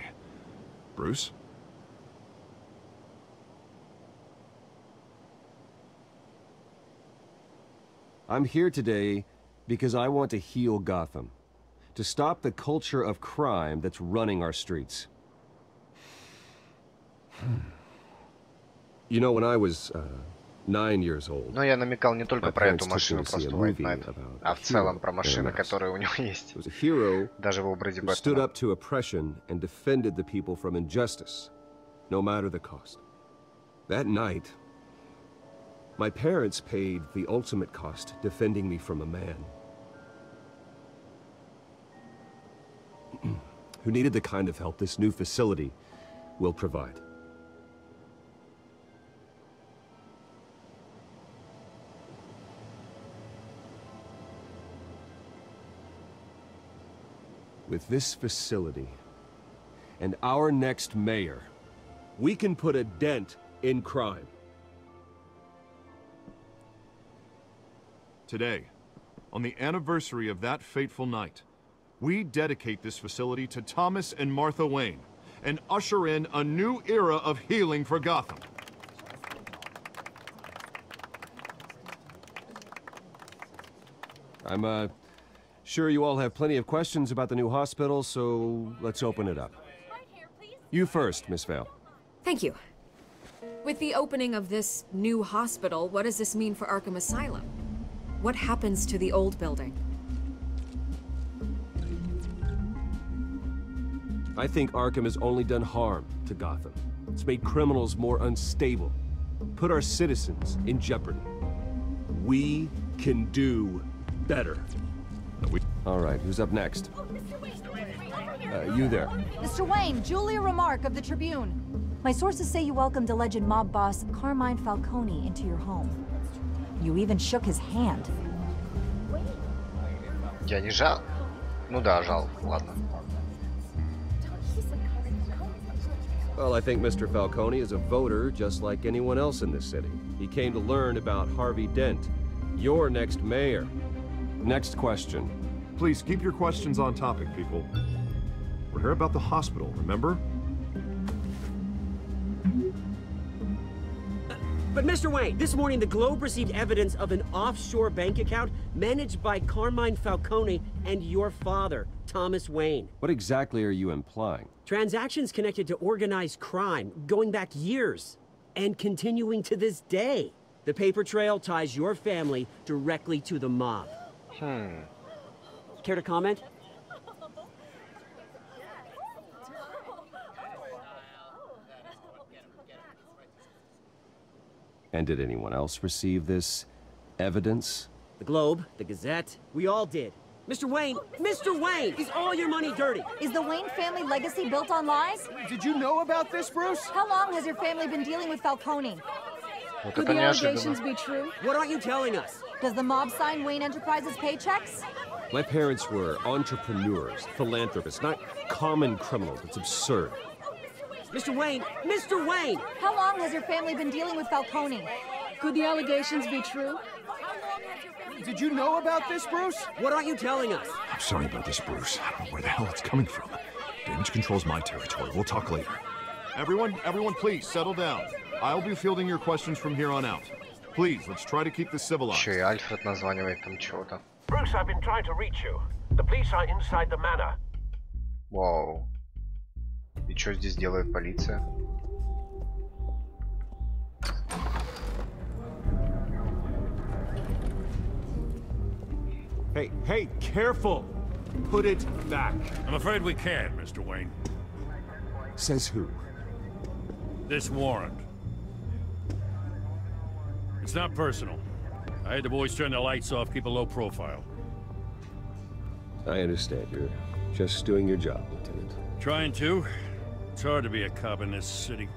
Bruce?
I'm here today because I want to heal Gotham. To stop the culture of crime that's running our streets. You know, when I was 9 years old,
но я намекал не только про эту машину, просто White Knight, а в целом про машины, которые у него есть. Даже в образе Бэтмена.
Stood up to oppression and defended the people from injustice, no matter the cost. That night, My parents paid the ultimate cost defending me from a man who needed the kind of help this new facility will provide. With this facility and our next mayor, we can put a dent in crime.
Today, on the anniversary of that fateful night, we dedicate this facility to Thomas and Martha Wayne and usher in a new era of healing for Gotham.
I'm sure you all have plenty of questions about the new hospital, so let's open it up. You first, Miss Vale.
Thank you. With the opening of this new hospital, what does this mean for Arkham Asylum? What happens to the old building?
I think Arkham has only done harm to Gotham. It's made criminals more unstable, put our citizens in jeopardy. We can do better. All right, who's up next? You there.
Mr. Wayne, Julia Remark of the Tribune. My sources say you welcomed alleged mob boss Carmine Falcone into your home. You even shook his hand.
Я не жал? Ну да, жал. Ладно.
Well, I think Mr. Falcone is a voter just like anyone else in this city. He came to learn about Harvey Dent, your next mayor. Next question.
Please keep your questions on topic, people. We're here about the hospital, remember?
But Mr. Wayne, this morning the Globe received evidence of an offshore bank account managed by Carmine Falcone and your father, Thomas Wayne.
What exactly are you implying?
Transactions connected to organized crime going back years and continuing to this day. The paper trail ties your family directly to the mob. Care to comment?
And did anyone else receive this evidence?
The Globe, the Gazette, we all did. Mr. Wayne, is all your money dirty?
Is the Wayne family legacy built on lies?
Did you know about this, Bruce?
How long has your family been dealing with Falcone?
Could the allegations
be true?
What aren't you telling us?
Does the mob sign Wayne Enterprises paychecks?
My parents were entrepreneurs, philanthropists, not common criminals. It's absurd.
Mr. Wayne!
How long has your family been dealing with Falcone? Could the allegations be true?
Did you know about this, Bruce?
What aren't you telling us?
I'm sorry about this, Bruce. I don't know where the hell it's coming from. Damage control's my territory. We'll talk later. Everyone, please, settle down. I'll be fielding your questions from here on out. Please, let's try to keep this civilized.
Еще и Альфред названивает там чего-то.
Bruce, I've been trying to reach you. The police are inside the manor.
Вау. И что здесь делает полиция?
Hey, careful! Put it back.
I'm afraid we can't, Mr. Wayne.
Says who?
This warrant. It's not personal. I had the boys turn the lights off, keep a low profile.
I understand. You're just doing your job, Lieutenant.
Trying to. It's hard to be a cop in this city.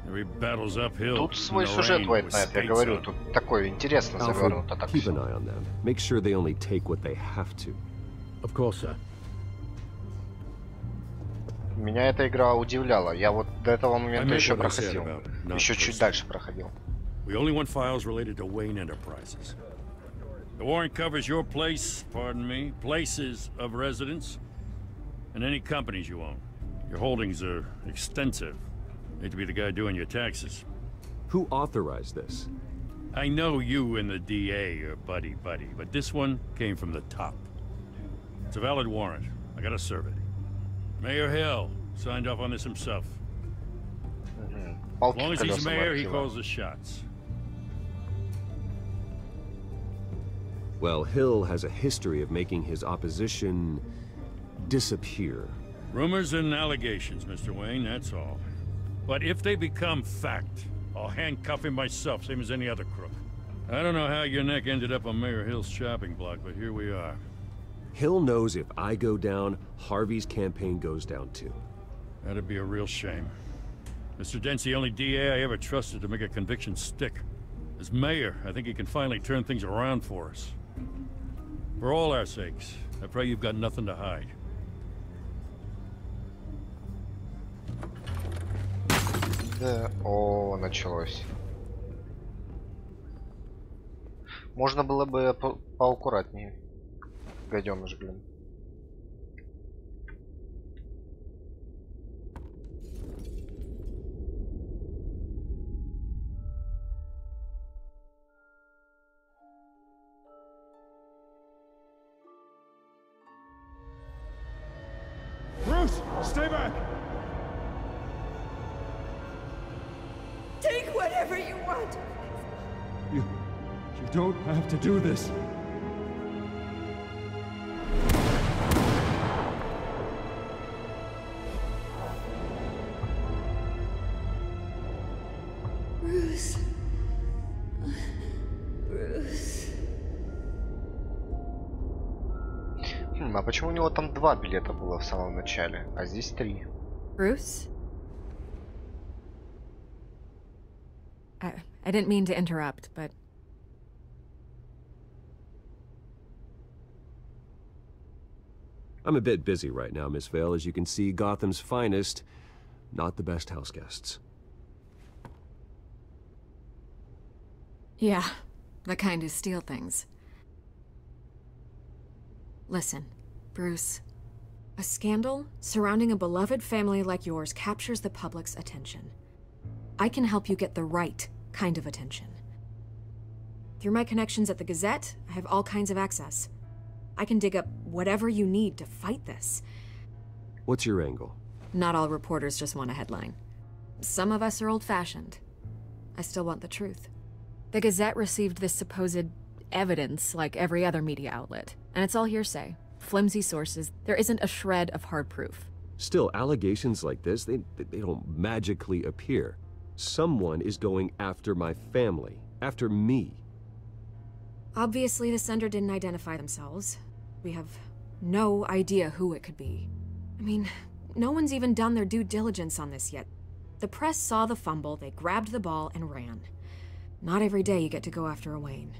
Every battle's uphill.
Тут свой сюжет, Бэтмен, я говорю, тут такой интересно завернуто так.
Keep an eye on them. Make sure they only take what they have to.
Of course, sir.
Меня эта игра удивляла. Я вот до этого момента еще проходил. Еще чуть дальше проходил.
We only want files related to Wayne Enterprises. The warrant covers your places of residence, and any companies you own. Your holdings are extensive. Hate to be the guy doing your taxes.
Who authorized this?
I know you and the DA are buddy-buddy, but this one came from the top. It's a valid warrant. I gotta serve it. Mayor Hill signed off on this himself. As long as he's mayor, he calls the shots.
Well, Hill has a history of making his opposition disappear.
Rumors and allegations, Mr. Wayne, that's all. But if they become fact, I'll handcuff him myself, same as any other crook. I don't know how your neck ended up on Mayor Hill's chopping block, but here we are.
Hill knows if I go down, Harvey's campaign goes down too.
That'd be a real shame. Mr. Dent's the only DA I ever trusted to make a conviction stick. As mayor, I think he can finally turn things around for us. For all our sakes, I pray you've got nothing to hide.
Да, о, началось. Можно было бы поаккуратнее. Гаденыш, блин.
Bruce, stay back!
Take whatever you want.
You don't have to do this.
Bruce. Bruce.
А почему у него там 2 билета было в самом начале, а здесь 3?
Bruce? I didn't mean to interrupt, but...
I'm a bit busy right now, Miss Vale. As you can see, Gotham's finest, not the best house guests.
Yeah, the kind who steal things. Listen, Bruce. A scandal surrounding a beloved family like yours captures the public's attention. I can help you get the right kind of attention. Through my connections at the Gazette, I have all kinds of access. I can dig up whatever you need to fight this.
What's your angle?
Not all reporters just want a headline. Some of us are old-fashioned. I still want the truth. The Gazette received this supposed evidence like every other media outlet, and it's all hearsay. Flimsy sources. There isn't a shred of hard proof.
Still, allegations like this, they don't magically appear. Someone is going after my family, after me.
Obviously, the sender didn't identify themselves. We have no idea who it could be. I mean, no one's even done their due diligence on this yet. The press saw the fumble, they grabbed the ball and ran. Not every day you get to go after a Wayne.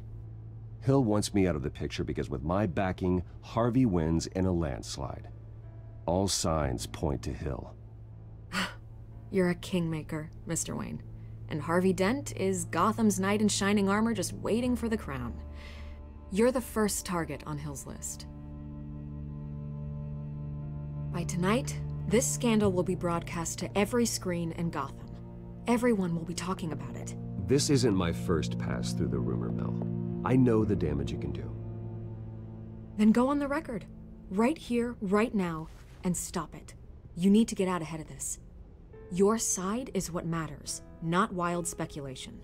Hill wants me out of the picture because with my backing, Harvey wins in a landslide. All signs point to Hill.
You're a kingmaker, Mr. Wayne. And Harvey Dent is Gotham's knight in shining armor just waiting for the crown. You're the first target on Hill's list. By tonight, this scandal will be broadcast to every screen in Gotham. Everyone will be talking about it.
This isn't my first pass through the rumor mill. I know the damage it can do.
Then go on the record. Right here, right now, and stop it. You need to get out ahead of this. Your side is what matters, not wild speculation.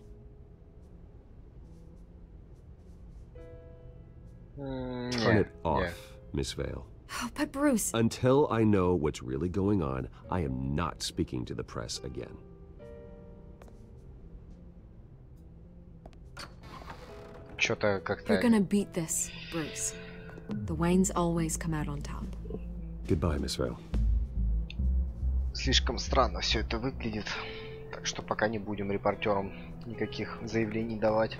Turn it off, Miss Vale.
Oh, but Bruce...
Until I know what's really going on, I am not speaking to the press again.
You're gonna beat this, Bruce. The Waynes always come out on top.
Goodbye, Miss Vale.
Слишком странно все это выглядит, так что пока не будем репортерам никаких заявлений давать.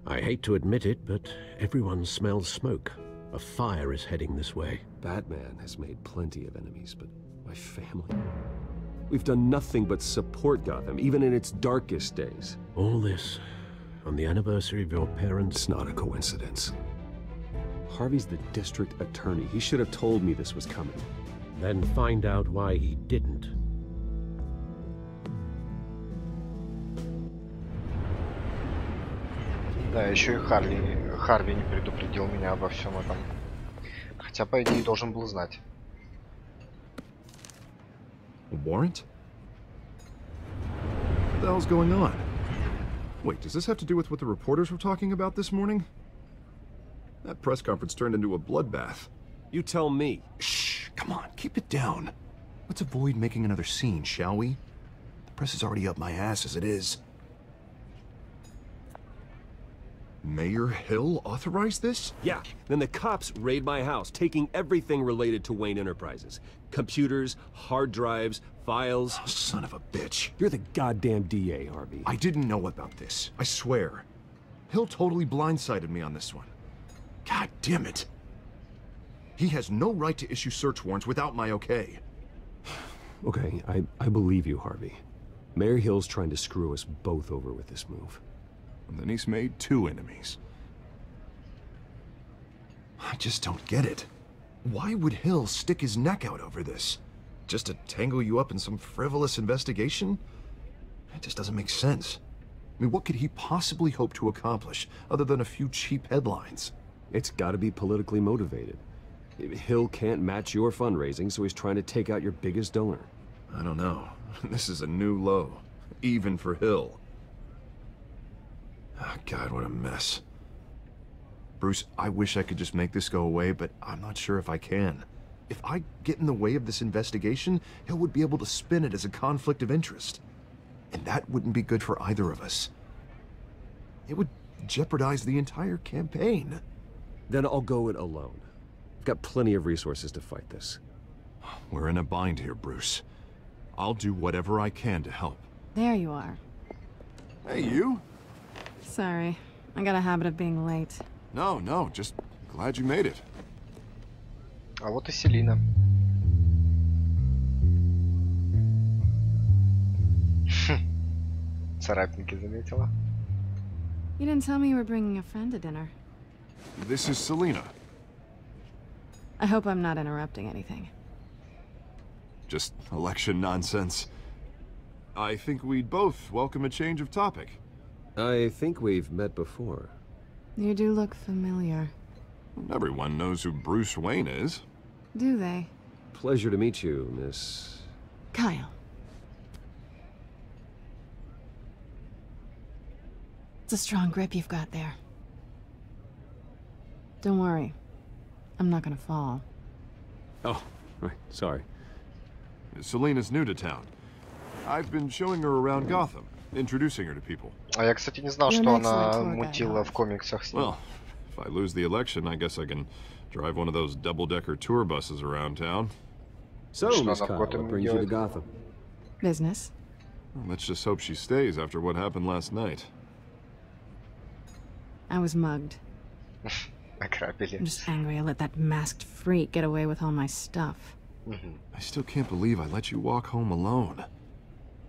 I hate to admit it, but everyone smells smoke. A fire is heading this way.
Batman has made plenty of enemies, but my family... We've done nothing but support Gotham, even in its darkest days.
All this on the anniversary of your parents'...
It's not a coincidence. Harvey's the district attorney. He should have told me this was coming.
Then find out why he didn't.
Да, еще и Харви не предупредил меня обо всем этом. Хотя, по идее, должен был знать.
A warrant? What the hell's going on? Wait, does this have to do with what the reporters were talking about this morning? That press conference turned into a bloodbath.
You tell me.
Shh, come on, keep it down. Let's avoid making another scene, shall we? The press is already up my ass as it is. Mayor Hill authorized this?
Yeah. Then the cops raid my house, taking everything related to Wayne Enterprises. Computers, hard drives, files.
Oh, son of a bitch.
You're the goddamn DA, Harvey.
I didn't know about this. I swear. Hill totally blindsided me on this one. God damn it. He has no right to issue search warrants without my okay.
Okay, I believe you, Harvey. Mayor Hill's trying to screw us both over with this move.
And then he's made 2 enemies. I just don't get it. Why would Hill stick his neck out over this? Just to tangle you up in some frivolous investigation? It just doesn't make sense. I mean, what could he possibly hope to accomplish other than a few cheap headlines?
It's gotta be politically motivated. Hill can't match your fundraising, so he's trying to take out your biggest donor.
I don't know. This is a new low. Even for Hill. Oh, God, what a mess. Bruce, I wish I could just make this go away, but I'm not sure if I can. If I get in the way of this investigation, Hill would be able to spin it as a conflict of interest. And that wouldn't be good for either of us. It would jeopardize the entire campaign.
Then I'll go it alone. I've got plenty of resources to fight this.
We're in a bind here, Bruce. I'll do whatever I can to help.
There you are.
Hey, you?
Sorry. I got a habit of being late.
No, just glad you made it.
А вот и Селина. Царапинки заметила.
You didn't tell me you were bringing a friend to dinner.
This is Selina.
I hope I'm not interrupting anything.
Just election nonsense. I think we'd both welcome a change of topic.
I think we've met before.
You do look familiar.
Everyone knows who Bruce Wayne is.
Do they?
Pleasure to meet you, Miss...
Kyle. It's a strong grip you've got there. Don't worry. I'm not gonna fall.
Oh, right. Sorry.
Selina's new to town. I've been showing her around Gotham, introducing her to people.
А я, кстати, не знал, что она мутила в комиксах с ним.
Well, if I lose the election, I guess I can drive one of those double-decker tour buses around town.
So, Miss Kyle, what brings you to Gotham?
Business.
Well, let's just hope she stays after what happened last night.
I was mugged. I'm just angry I let that masked freak get away with all my stuff.
I still can't believe I let you walk home alone.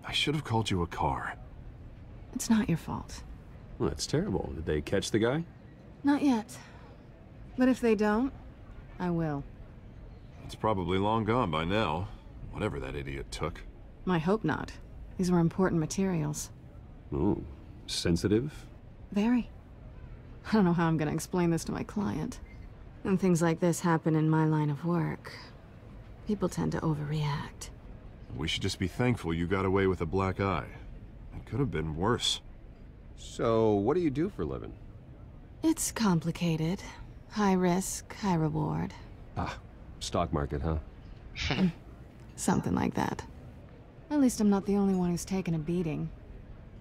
I should have called you a car.
It's not your fault.
Well, that's terrible. Did they catch the guy?
Not yet. But if they don't, I will.
It's probably long gone by now, whatever that idiot took.
I hope not. These were important materials.
Ooh, sensitive?
Very. I don't know how I'm gonna explain this to my client. When things like this happen in my line of work, people tend to overreact.
We should just be thankful you got away with a black eye. It could have been worse.
So, what do you do for a living?
It's complicated. High risk, high reward.
Ah, stock market, huh?
Something like that. At least I'm not the only one who's taken a beating.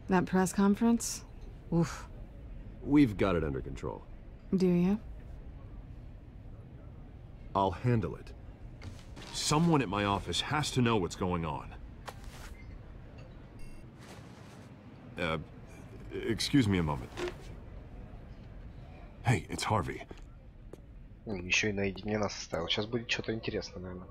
That press conference? Oof.
We've got it under control.
Do you?
I'll handle it. Someone at my office has to know what's going on. Excuse me a moment. Hey, it's Harvey.
Еще и наедине нас оставил. Сейчас будет что-то интересное, наверное.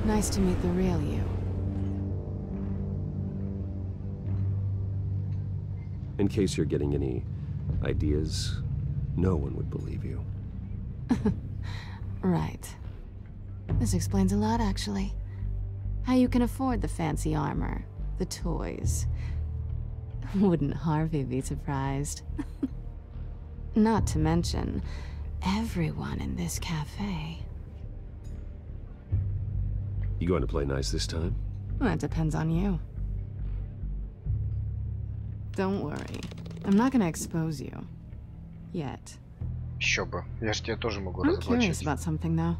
Nice to meet the real you.
In case you're getting any ideas, no one would believe you.
Right. This explains a lot, actually. How you can afford the fancy armor, the toys. Wouldn't Harvey be surprised? Not to mention, everyone in this cafe.
You going to play nice this time?
Well, that depends on you. Don't worry. I'm not gonna expose you. Yet.
Еще бы. Я ж тебя тоже могу
I'm curious
разоблачить.
about something though.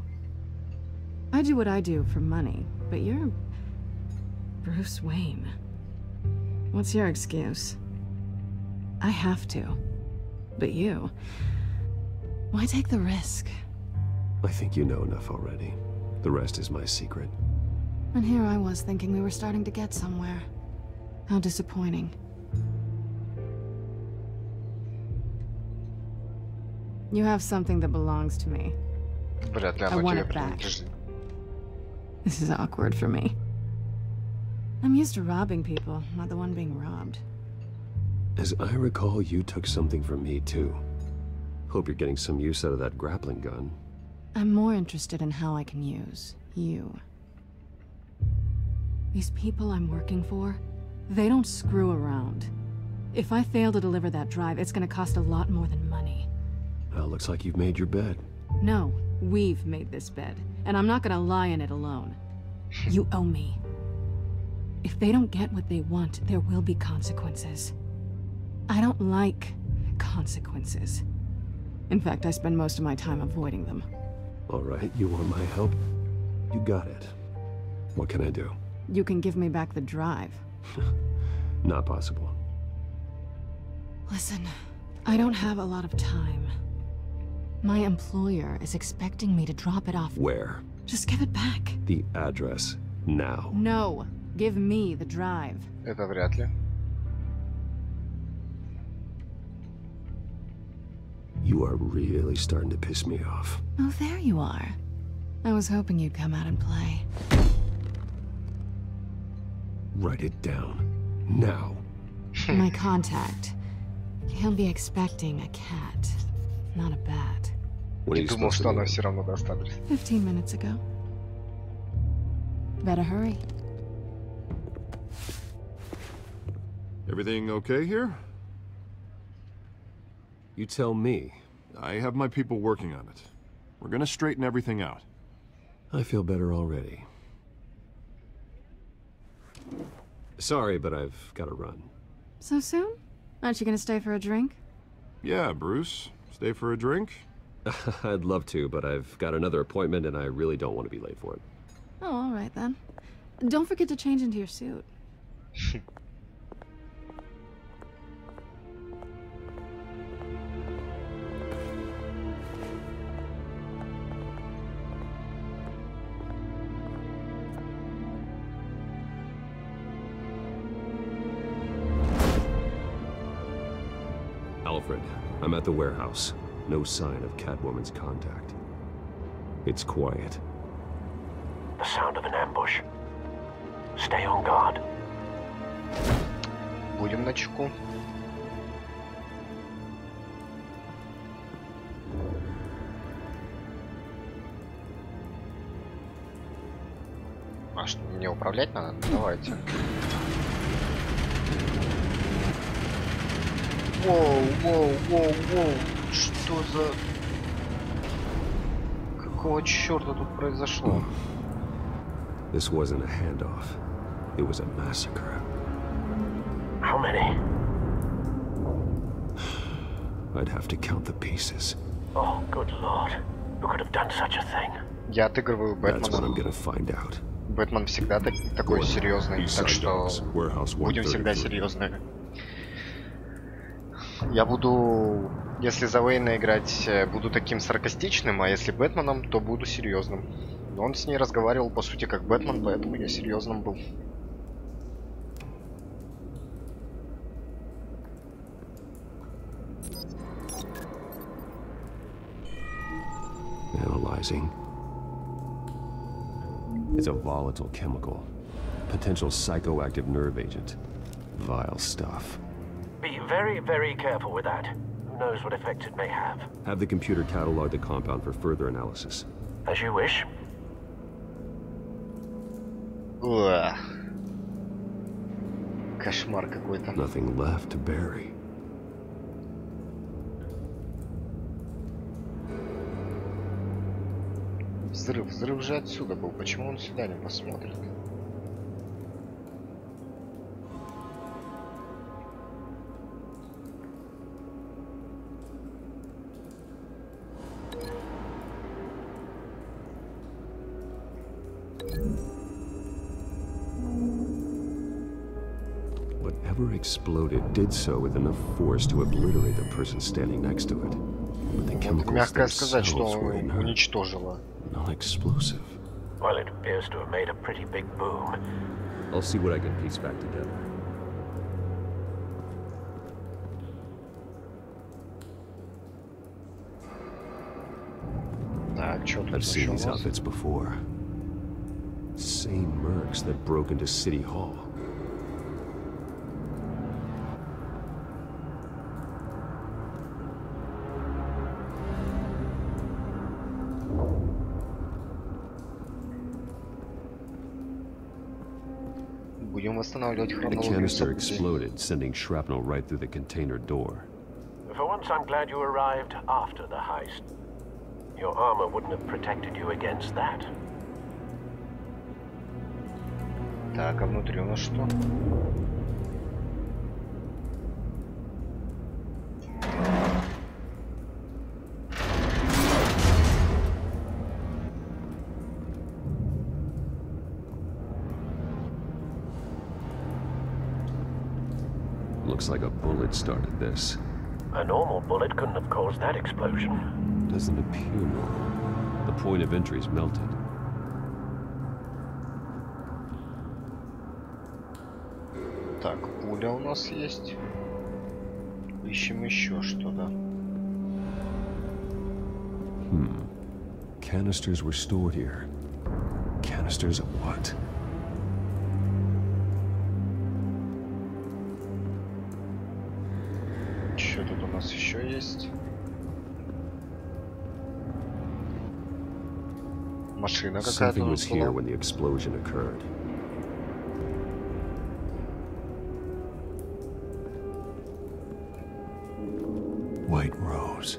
I do what I do for money, but you're Bruce Wayne. What's your excuse? I have to. But you, why take the risk?
I think you know enough already. The rest is my secret.
And here I was thinking we were starting to get somewhere. How disappointing. You have something that belongs to me.
Вряд ли
I
оно
want
тебе
it back.
принадлежит.
This is awkward for me. I'm used to robbing people, not the one being robbed.
As I recall, you took something from me too. Hope you're getting some use out of that grappling gun.
I'm more interested in how I can use you. These people I'm working for, they don't screw around. If I fail to deliver that drive, it's gonna cost a lot more than money.
Well, looks like you've made your bed.
No, we've made this bed, and I'm not gonna lie in it alone. You owe me. If they don't get what they want, there will be consequences. I don't like consequences. In fact, I spend most of my time avoiding them.
All right, you want my help? You got it. What can I do?
You can give me back the drive.
Not possible.
Listen, I don't have a lot of time. My employer is expecting me to drop it off.
Where?
Just give it back.
The address, now.
No, give me the drive.
Это вряд ли.
You are really starting to piss me off.
Oh, there you are. I was hoping you'd come out and play.
Write it down. Now.
My contact. He'll be expecting a cat, not a bat.
When are you
Думал,
supposed
что
to
она
be?
все равно даст адрес.
15 minutes ago. Better hurry.
Everything okay here?
You tell me.
I have my people working on it. We're gonna straighten everything out.
I feel better already. Sorry, but I've got to run.
So soon? Aren't you gonna stay for a drink?
Yeah, Bruce. Stay for a drink?
I'd love to, but I've got another appointment and I really don't want to be late for it.
Oh, all right then. Don't forget to change into your suit.
Alfred, I'm at the warehouse. No sign of Catwoman's contact. It's quiet.
The sound of an ambush. Stay on guard.
Будем начеку. А что, мне управлять надо? Ну, давайте. Воу, воу, воу, воу. Что за... Какого черта тут произошло?
This wasn't a handoff. It was a massacre.
How many?
I'd have to count the pieces.
Oh, good lord. Who could have done such a thing?
Я отыгрываю
That's what I'm
Бэтмена.
gonna find out.
Бэтмен всегда такой серьезный, так что будем всегда серьезны. Я буду, если за Уэйна играть, буду таким саркастичным, а если Бэтменом, то буду серьезным. Но он с ней разговаривал, по сути, как Бэтмен, поэтому я серьезным был.
Analyzing. It's a volatile chemical. Potential psychoactive nerve agent. Vile stuff.
Be very, very careful with that. Who knows what effect it may have.
Have the computer catalog the compound for further analysis.
As you wish.
Уah. Кошмар какой-то.
Nothing left to bury.
Взрыв же отсюда был. Почему он сюда не посмотрит?
Whatever exploded did so with enough force to obliterate the person standing next to it. But the chemicals
Мягко сказать, что
themselves were inert,
уничтожило.
non-explosive.
Well, it appears to have made a pretty big boom.
I'll see what I can piece back together. I've seen these outfits before. Same mercs that broke into City Hall.
Будем восстанавливать
The
хронологию
canister
событий.
exploded, sending shrapnel right through the container door. For once, I'm glad you arrived after the heist. Your armor wouldn't have protected you against that.
Так, а внутри у нас что?
Looks like a bullet started this.
A normal bullet couldn't have caused that explosion.
Doesn't appear normal. The point of entry's melted.
Так, пуля у нас есть. Ищем еще что-то.
Canisters were stored here. Canisters of what?
Что тут у нас еще есть? Машина какая-то.
Something was here when the explosion occurred. White Rose.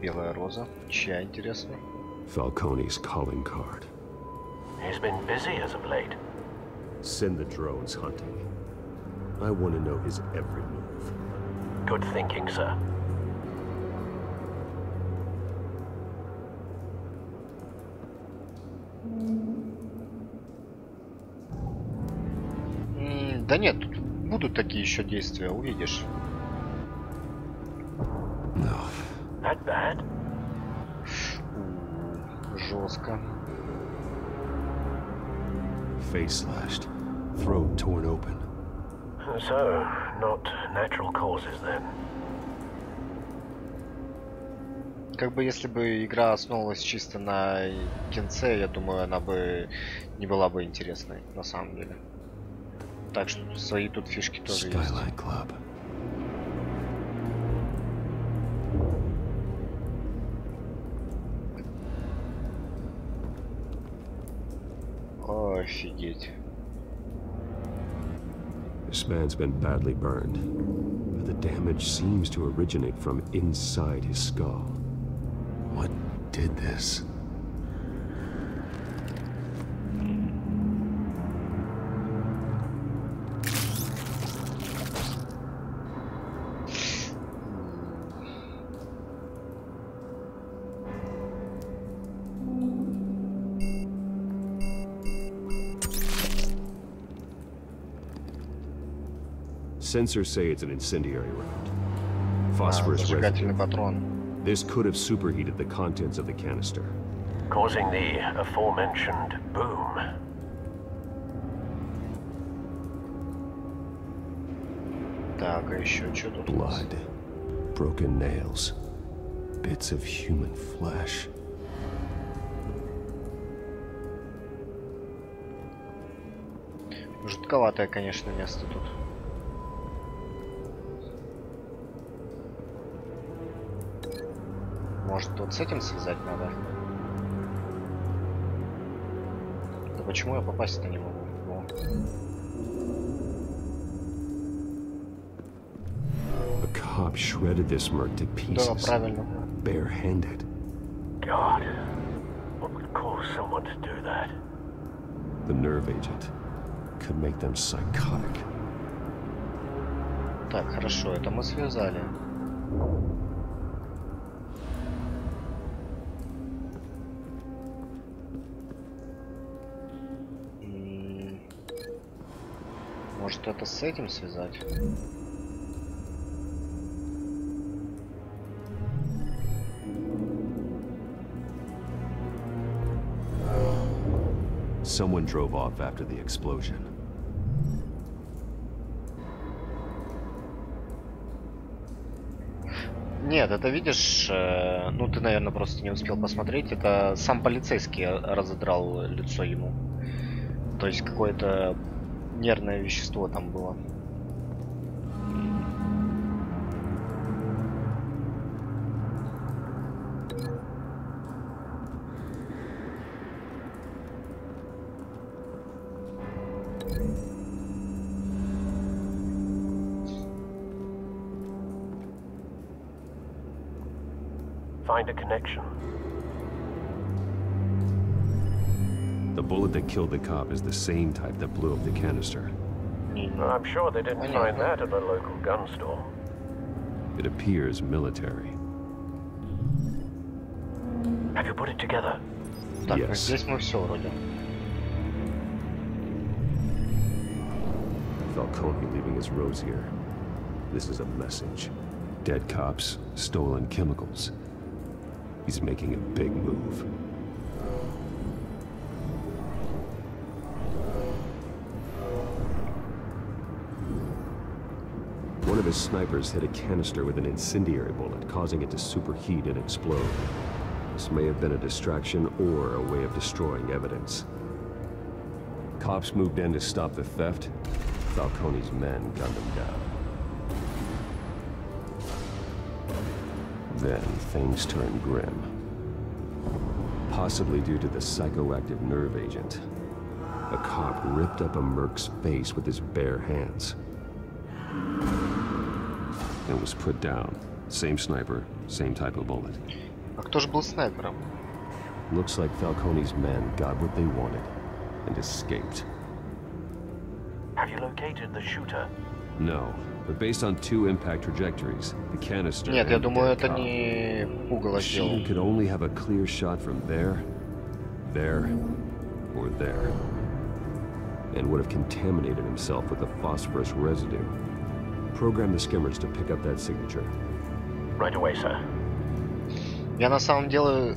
Белая роза. Чья, интересно?
Falcone's calling card.
He's been busy as of late.
Send the drones hunting. I want to know his every move.
Good thinking, sir.
Да нет, тут будут такие еще действия, увидишь.
That bad?
Жестко.
Face slashed. Throat torn open.
So, not natural causes then.
Как бы если бы игра основывалась чисто на кинце, я думаю, она бы не была бы интересной, на самом деле. Так что свои тут фишки тоже есть.
Skyline Club.
Офигеть.
This man's been badly burned, but the damage seems to originate from inside his skull. What did this? Sensors say it's an incendiary round. Phosphorus residue. This could have superheated the contents of the canister,
Causing the aforementioned boom.
Так, а еще что тут?
Blood, broken nails, bits of human flesh.
Жутковатое, конечно, место тут. Может, вот с этим связать надо? Да почему я попасть-то не могу? Во.
A cop shredded this merc to pieces.
Да, правильно.
Barehanded.
God, what would cause someone to do that?
The nerve agent could make them psychotic.
Так, хорошо, это мы связали. Может, это с этим связать?
Someone drove off after the explosion.
Нет, это видишь, ну ты, наверное, просто не успел посмотреть. Это сам полицейский разодрал лицо ему. То есть какое-то нервное вещество там было.
Find a connection. The bullet that killed the cop is the same type that blew up the canister. I'm sure they didn't find that at the local gun store. It appears military. Have you put it together?
Так, yes. Здесь мы все вроде.
Falcone leaving his rose here. This is a message. Dead cops, stolen chemicals. He's making a big move. One of his snipers hit a canister with an incendiary bullet, causing it to superheat and explode. This may have been a distraction or a way of destroying evidence. Cops moved in to stop the theft. Falcone's men gunned them down. Then things turned grim. Possibly due to the psychoactive nerve agent. A cop ripped up a merc's face with his bare hands. And was put down. Same sniper, same type of bullet.
А кто же был снайпером?
Looks like Falcone's men got what they wanted and escaped. Have you located the shooter? No, but based on two impact trajectories, the canister.
Нет, я думаю, это не пугало сделал.
The shooter could only have a clear shot from there, or there, and would have contaminated himself with the phosphorus residue. Program the skimmers to pick up that signature. Right away, sir.
Я на самом деле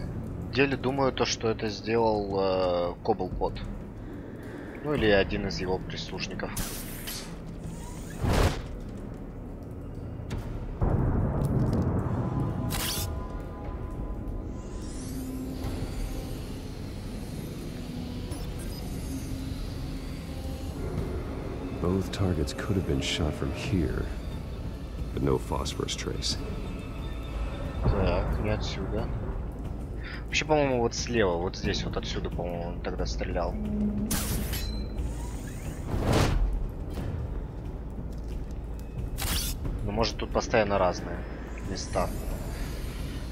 думаю, то, что это сделал Коблпот. Ну или один из его прислужников.
Both targets could have been shot from here, but no phosphorus trace.
Так, не отсюда. Вообще, по-моему, вот слева, вот здесь, вот отсюда, по-моему, он тогда стрелял. Но может тут постоянно разные места.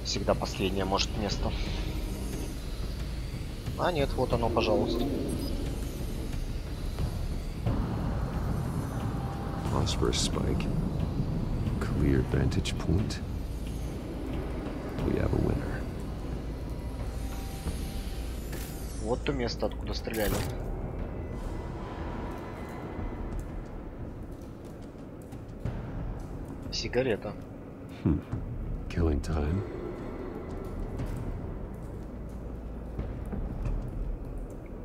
Всегда последнее может место. А нет, вот оно, пожалуйста.
Phosphorus spike. Clear vantage point. We have a winner.
Вот то место, откуда стреляли. Сигарета.
Killing time.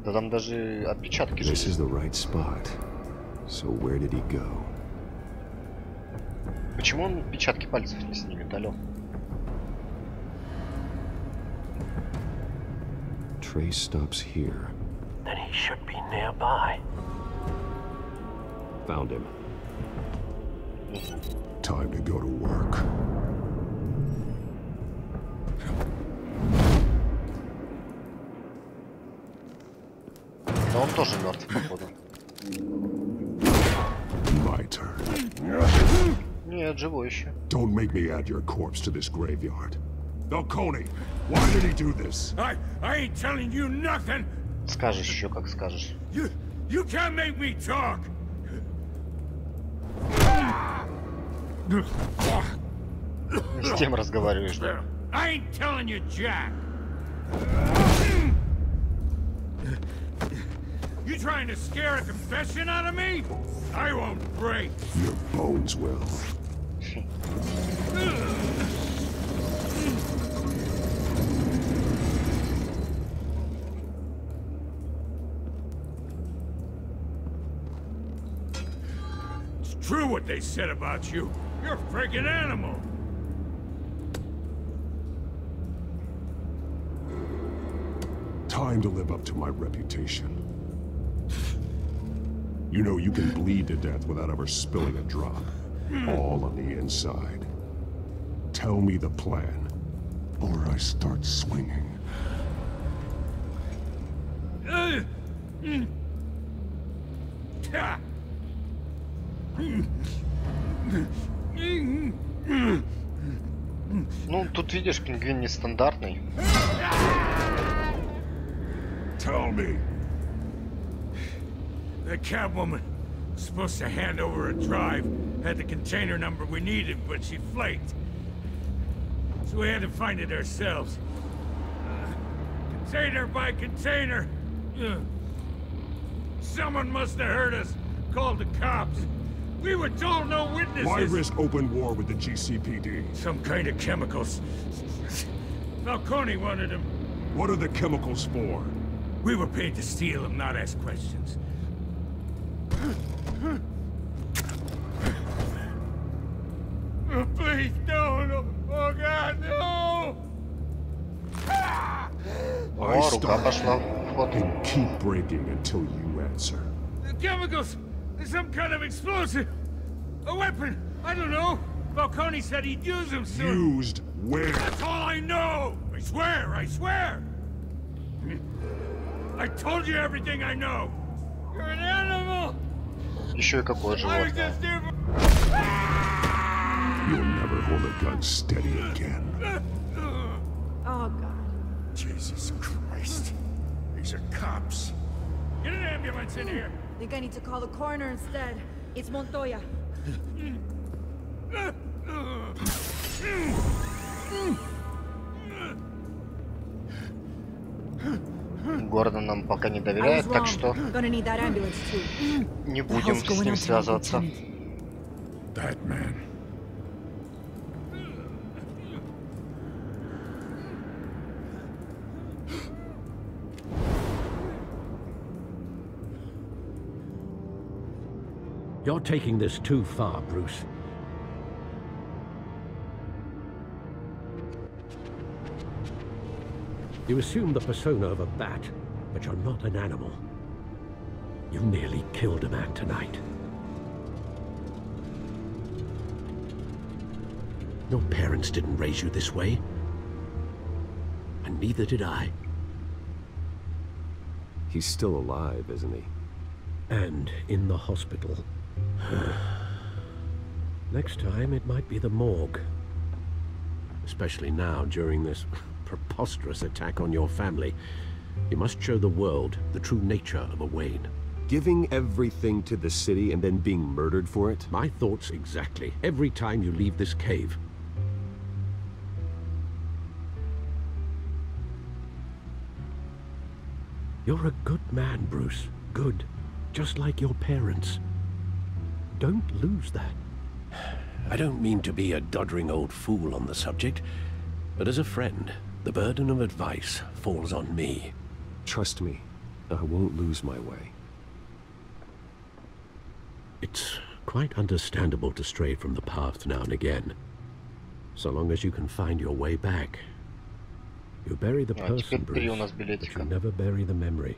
Да там даже отпечатки.
This is the right spot. So where did he go?
Почему он отпечатки пальцев не снимет, алё?
Trace stops here.
Then he should be nearby.
Found him.
Time to go to work.
Да он тоже мертв, походу.
My turn.
Нет, живой еще.
Don't make me add your corpse to this graveyard. Falcone, why did he do this?
I ain't telling you nothing.
Скажешь еще, как скажешь.
You can't make me talk.
С тем разговариваешь.
I ain't telling you, Jack. You trying to scare a confession out of me? I won't break.
Your bones will.
It's true what they said about you. You're a freaking animal.
Time to live up to my reputation. You know you can bleed to death without ever spilling a drop. All on the inside. Tell me the plan, or I start swinging.
Ну, тут видишь, пингвин нестандартный.
Tell me.
The cabwoman was supposed to hand over a drive, had the container number we needed, but she flaked. So we had to find it ourselves. Container by container. Someone must have heard us, called the cops. We were told no witnesses.
Why risk open war with the GCPD?
Some kind of chemicals. Falcone wanted them.
What are the chemicals for?
We were paid to steal them, not ask questions. Oh, please don't! Oh God, no!
I start and keep breaking until you answer.
The chemicals! There's some kind of explosive! A weapon! I don't know! Falcone said he'd use them soon!
Used where?
That's all I know! I swear! I swear! I told you everything I know! You're an animal!
Еще и какое животное.
You'll never hold a gun steady again.
Oh, God.
Jesus Christ. These are cops. Get an ambulance in here!
I think I need to call the coroner instead. It's Montoya.
Гордон нам пока не доверяет, так что не будем с ним связываться.
Batman.
You're taking this too far, Bruce. You assume the persona of a bat, but you're not an animal. You nearly killed a man tonight. Your parents didn't raise you this way. And neither did I.
He's still alive, isn't he?
And in the hospital. Next time, it might be the morgue. Especially now, during this preposterous attack on your family. You must show the world the true nature of a Wayne.
Giving everything to the city and then being murdered for it?
My thoughts exactly. Every time you leave this cave. You're a good man, Bruce. Good. Just like your parents. Don't lose that. I don't mean to be a doddering old fool on the subject, but as a friend, the burden of advice falls on me.
Trust me, I won't lose my way.
It's quite understandable to stray from the path now and again. So long as you can find your way back. You bury the person, Bruce, but you never bury the memory.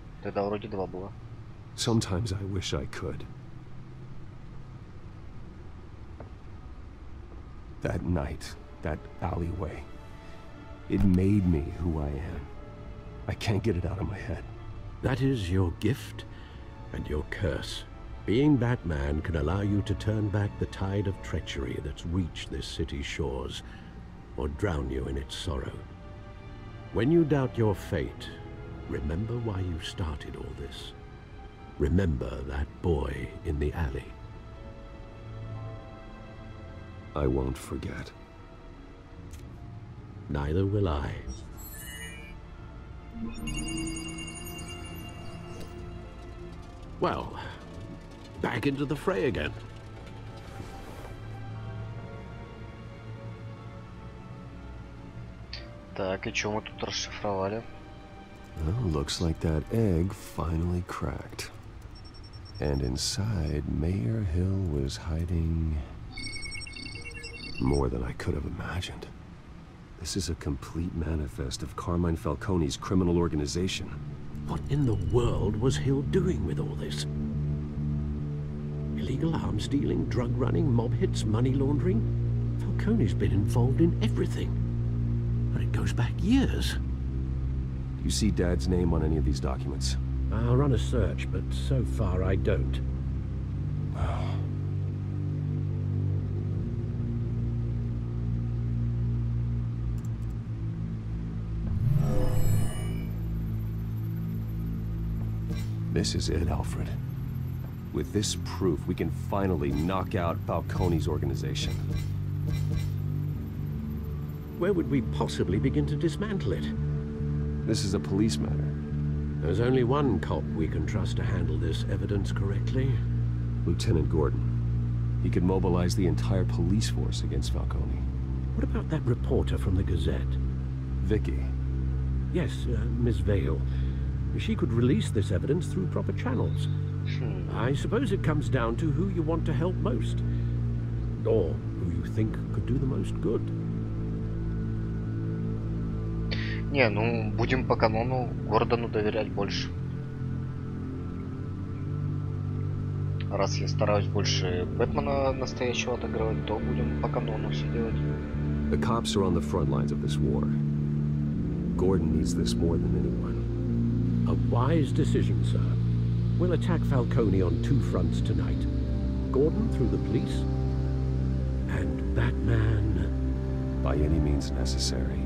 Sometimes I wish I could. That night, that alleyway, it made me who I am. I can't get it out of my head.
That is your gift and your curse. Being Batman can allow you to turn back the tide of treachery that's reached this city's shores, or drown you in its sorrow. When you doubt your fate, remember why you started all this. Remember that boy in the alley.
I won't forget.
Neither will I. Well, back into the fray again.
Так, и что мы тут расшифровали?
Well, looks like that egg finally cracked. And inside, Mayor Hill was hiding more than I could have imagined. This is a complete manifest of Carmine Falcone's criminal organization.
What in the world was Hill doing with all this? Illegal arms dealing, drug running, mob hits, money laundering? Falcone's been involved in everything. But it goes back years.
Do you see Dad's name on any of these documents?
I'll run a search, but so far I don't.
This is it, Alfred. With this proof, we can finally knock out Falcone's organization.
Where would we possibly begin to dismantle it?
This is a police matter.
There's only one cop we can trust to handle this evidence correctly.
Lieutenant Gordon. He could mobilize the entire police force against Falcone.
What about that reporter from the Gazette?
Vicky.
Yes, Miss Vale. She could release this evidence through proper channels. I suppose it comes down to who you want to help most. Or who you think could do the most good.
Не, ну, будем по канону Гордону доверять больше. Раз я стараюсь больше Бэтмена настоящего отыгрывать, то будем по канону все делать.
The cops are on the front lines of this war. Gordon needs this more than anyone.
A wise decision, sir. We'll attack Falcone on two fronts tonight. Gordon through the police, and Batman...
by any means necessary.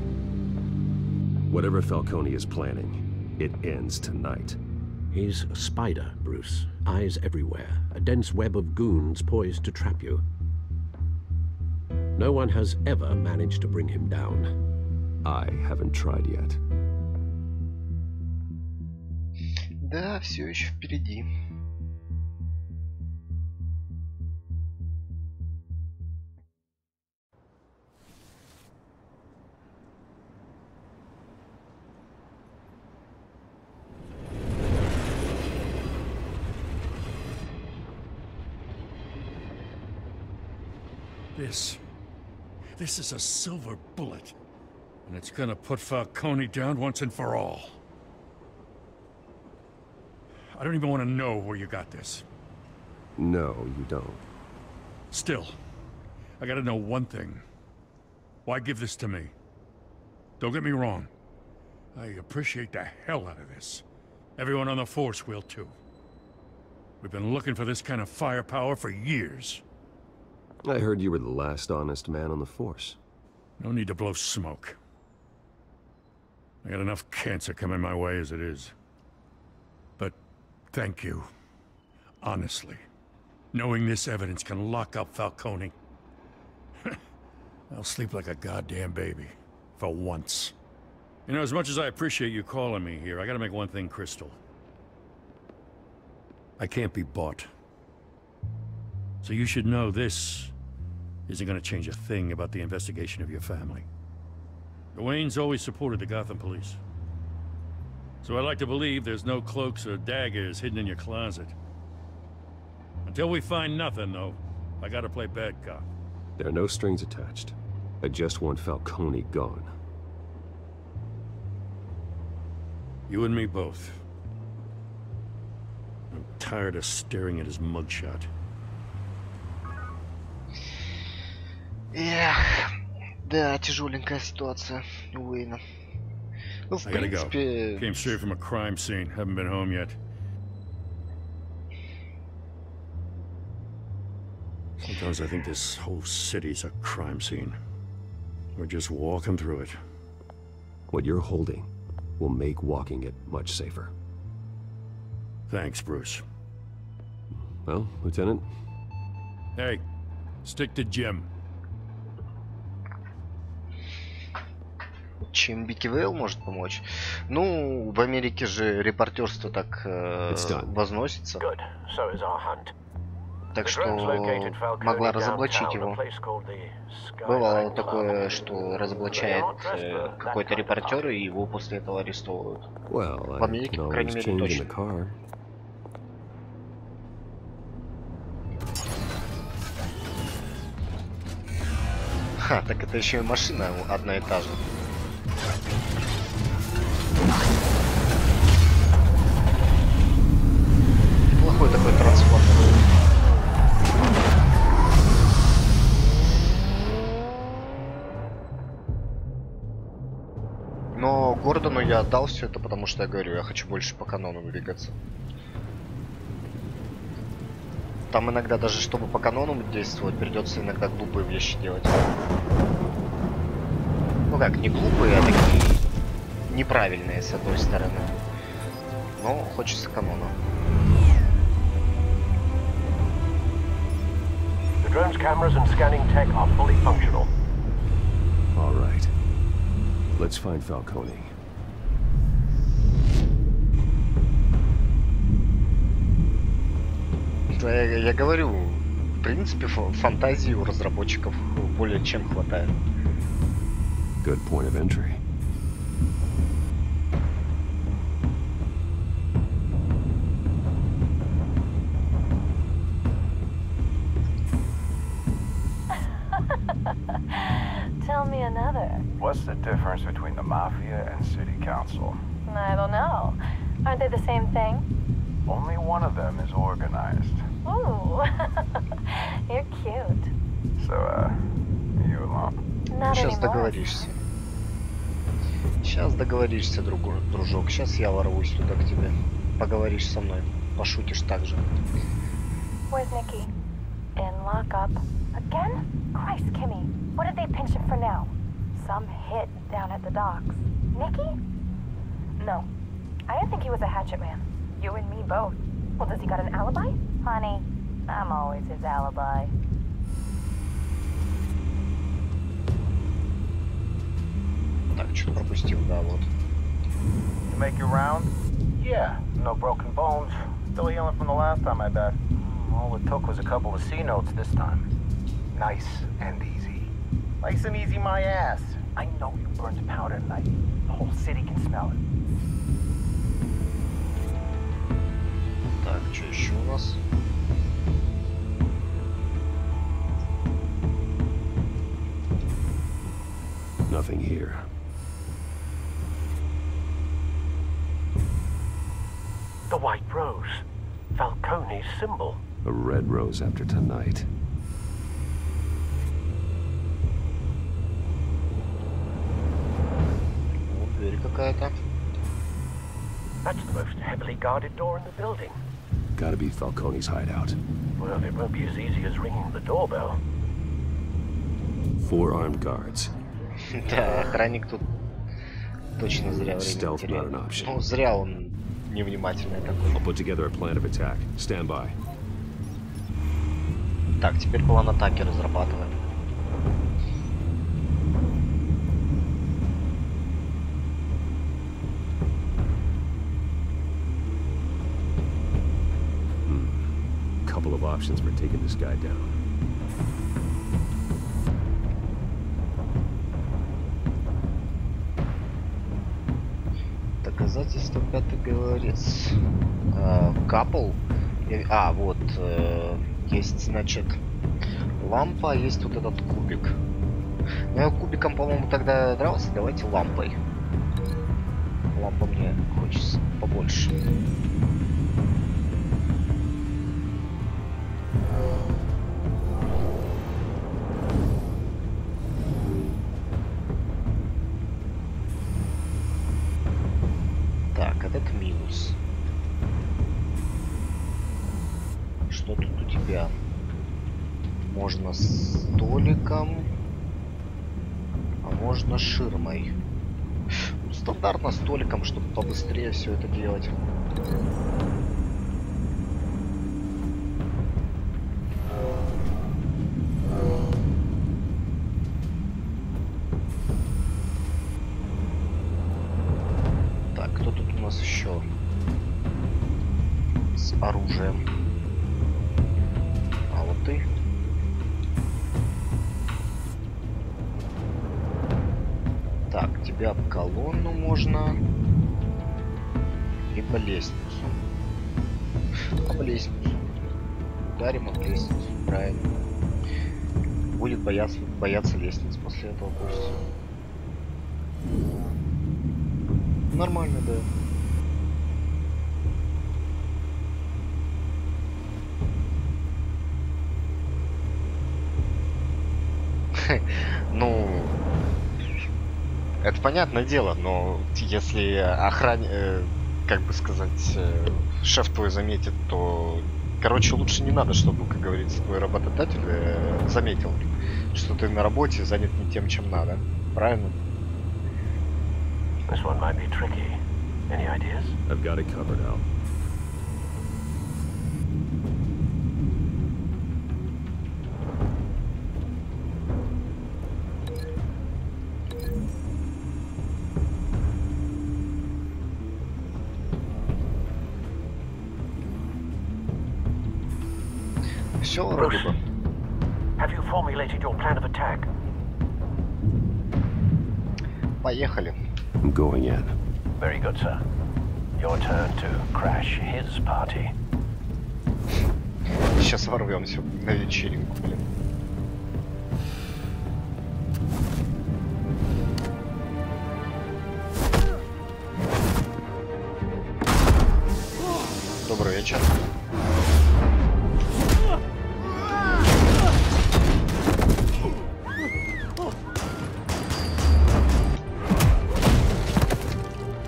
Whatever Falcone is planning, it ends tonight.
He's a spider, Bruce. Eyes everywhere. A dense web of goons poised to trap you. No one has ever managed to bring him down.
I haven't tried yet.
Да, все еще впереди.
This is a silver bullet, and it's gonna put Falcone down once and for all. I don't even want to know where you got this.
No, you don't.
Still, I gotta know one thing. Why give this to me? Don't get me wrong. I appreciate the hell out of this. Everyone on the force will too. We've been looking for this kind of firepower for years.
I heard you were the last honest man on the force.
No need to blow smoke. I got enough cancer coming my way as it is. But thank you. Honestly. Knowing this evidence can lock up Falcone. I'll sleep like a goddamn baby. For once. You know, as much as I appreciate you calling me here, I gotta make one thing crystal. I can't be bought. So you should know this isn't gonna change a thing about the investigation of your family. The Waynes always supported the Gotham police. So I like to believe there's no cloaks or daggers hidden in your closet. Until we find nothing, though, I gotta play bad cop.
There are no strings attached. I just want Falcone gone.
You and me both. I'm tired of staring at his mugshot.
Да, тяжеленькая ситуация у Уэйна. Ну, в принципе...
Came straight from a crime scene. Haven't been home yet. Sometimes I think this whole city's a crime scene. We're just walking through it.
What you're holding will make walking it much safer.
Thanks, Bruce.
Well, Lieutenant?
Hey, stick to Jim.
чем Бики Вейл может помочь. Ну, в Америке же репортерство так возносится. Так что могла разоблачить его. Бывало такое, что разоблачает какой-то репортер, и его после этого арестовывают. В Америке, по крайней мере, точно. Ха, так это еще и машина одна и та же. Неплохой такой трансформер. Но Гордону я отдал все это, потому что я говорю, я хочу больше по канону двигаться. Там иногда даже, чтобы по канону действовать, придется иногда глупые вещи делать. Ну как, не глупые, а такие неправильные, с одной стороны. Но хочется канона.
The drone's cameras and scanning tech are fully functional.
All right. Let's find Falcone.
Я говорю, в принципе, фантазии у разработчиков более чем хватает.
Good point of entry.
Tell me another.
What's the difference between the Mafia and City Council?
I don't know. Aren't they the same thing?
Only one of them is organized.
Ooh, you're cute.
So, you alone?
Not
Сейчас
anymore.
договоришься. Сейчас договоришься, дружок. Сейчас я ворвусь туда к тебе. Поговоришь со мной. Пошутишь так же.
Where's Nikki? In lockup. Again? Christ, Kimmy. What did they pinch him for now? Some hit down at the docks. Nikki? No. I didn't think he was a hatchet man. You and me both. Well, does he got an alibi? Honey, I'm always his alibi.
Так, что-то пропустил, да, вот.
You make your round? Yeah, no broken bones. Still healing from the last time, I bet. All it took was a couple of C notes this time. Nice and easy. Nice and easy, my ass. I know you burned powder tonight. The whole city can smell it.
Так, что еще у нас?
Nothing here.
The white rose. Falcone's symbol.
A red rose after tonight.
Вот дверь какая-то.
That's the most heavily guarded door in the building.
Gotta be Falcone's hideout.
Well, it won't be as easy as ringing the doorbell.
4 armed guards.
Да, охранник тут точно зря время теряет. Ну, зря он невнимательный такой.
I'll put together a plan of attack. Stand by.
Так, теперь план атаки разрабатываем.
Couple of options for taking this guy down.
Доказательство, пятый говорец. Капл. А, вот. Есть, значит, лампа, а есть вот этот кубик. Ну, я кубиком, по-моему, тогда дрался. Давайте лампой. Лампа мне хочется побольше. Так, этот минус. Что тут у тебя? Можно столиком, а можно ширмой. Ну, стандартно столиком, чтобы побыстрее все это делать. оружием. А вот ты. Так, тебя в колонну можно. Либо лестницу. Об лестницу. Ударим об лестницу, правильно. Будет бояться лестниц после этого пусть. Нормально, да. Ну, это понятное дело, но если как бы сказать, шеф твой заметит, то, короче, лучше не надо, чтобы, как говорится, твой работодатель заметил, что ты на работе занят не тем, чем надо. Правильно?
This one might be tricky. Any ideas?
I've got it covered, Al.
Все вроде бы.
Have you formulated your plan of attack?
Поехали.
I'm going in.
Very good, sir. Your turn to crash his party.
Сейчас ворвемся на вечеринку, блин. Добрый вечер.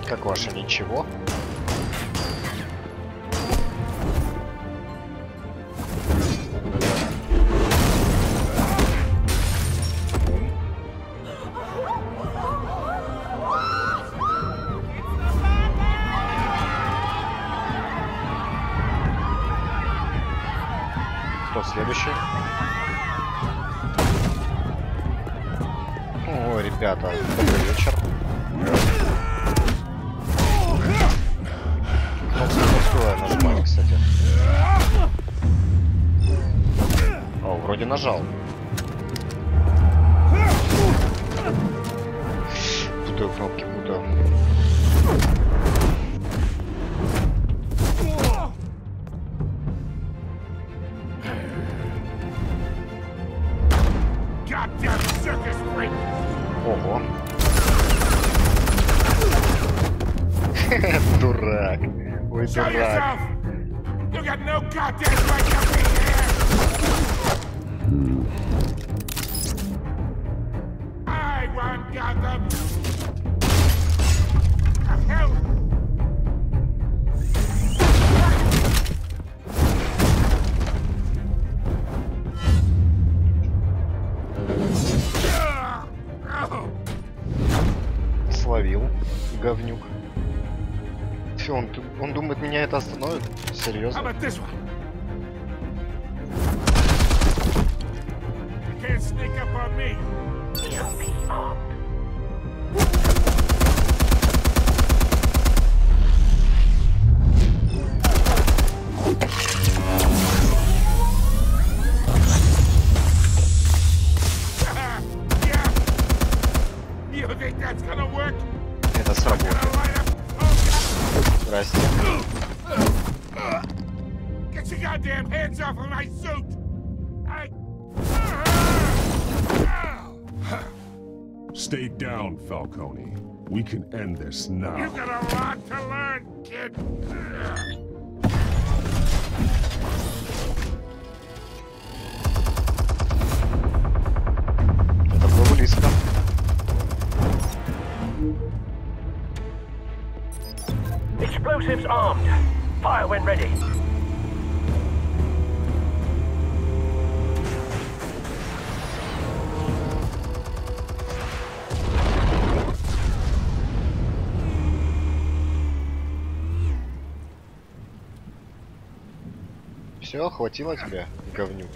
Как ваше ничего? Кто следующий? О, ребята, добрый вечер. Я нажимаю, кстати. О, вроде нажал. Путаю кнопки, путаю. Ого. Дурак. Ой, дурак. Словил, говнюк. Все, он думает, меня это остановит? Серьезно? Это сработает. Здрасте.
Stay down, Falcone. We can end this now.
You got a lot to learn, kid.
Это было близко.
Explosives armed. Fire when ready.
Все, хватило тебя, говнюк.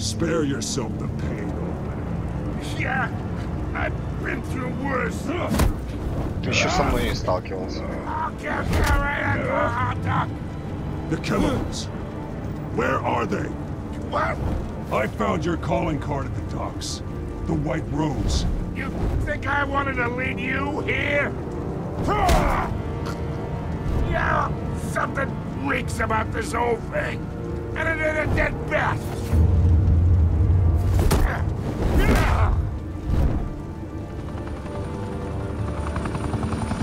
Spare yourself the pain, old man.
Yeah, I've been through worse.
Ты еще со мной не сталкивался.
The chemicals. Where are they?
What?
I found your calling card at the docks. The White Rose.
You think I wanted to lead you here? Yeah, something reeks about this whole thing. And it ain't at best.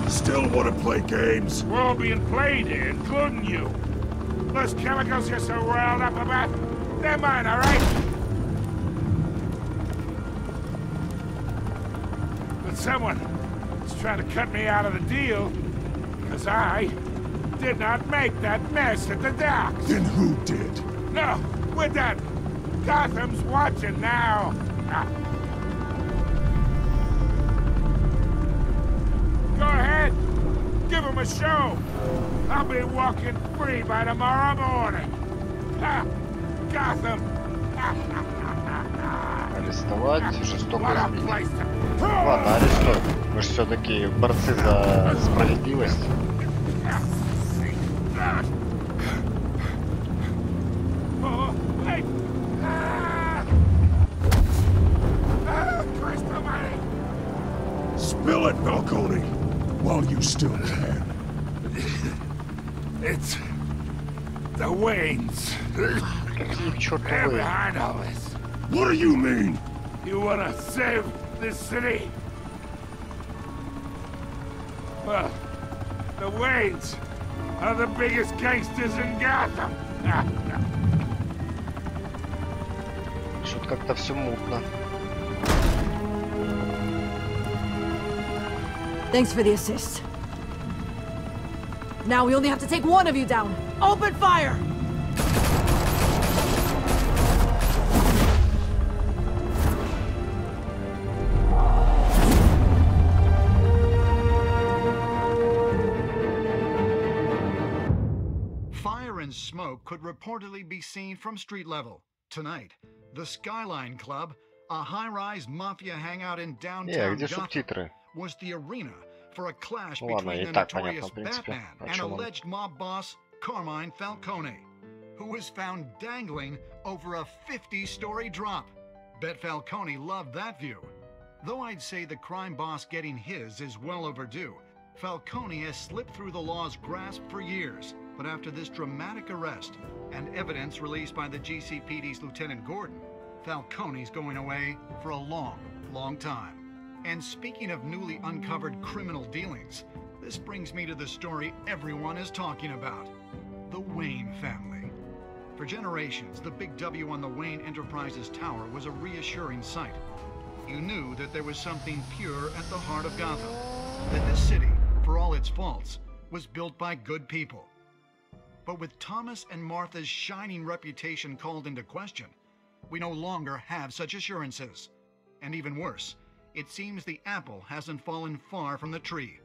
Still want to play games?
We're all being played here, including you. Those chemicals you're so riled up about, they're mine, all right? But someone is trying to cut me out of the deal because I did not make that mess at the docks.
Then who did?
No, we're done. Gotham's watching now. Go ahead. Give him a show. I'll be walking free by tomorrow morning. Gotham.
Арестовать, жестоко избить. Ладно, арестуем. Мы же все-таки борцы за справедливость.
Spill it, Falcone, while you still can.
It's the Waynes. They're behind all this.
What do you mean?
You wanna save this city? Well, the Waynes are the biggest gangsters in Gotham.
Что-то как-то все мутно.
Thanks for the assist. Now we only have to take one of you down. Open fire!
Fire and smoke could reportedly be seen from street level. Tonight, the Skyline Club, a high-rise mafia hangout in downtown Gotham, was the arena for a clash between the notorious Batman and alleged mob boss Carmine Falcone, who was found dangling over a 50-story drop. Bet Falcone loved that view. Though I'd say the crime boss getting his is well overdue, Falcone has slipped through the law's grasp for years. But after this dramatic arrest and evidence released by the GCPD's Lieutenant Gordon, Falcone's going away for a long, long time. And speaking of newly uncovered criminal dealings, this brings me to the story everyone is talking about. The Wayne family. For generations, the big W on the Wayne Enterprises Tower was a reassuring sight. You knew that there was something pure at the heart of Gotham. That this city, for all its faults, was built by good people. But with Thomas and Martha's shining reputation called into question, we no longer have such assurances. And even worse, it seems the apple hasn't fallen far from the tree.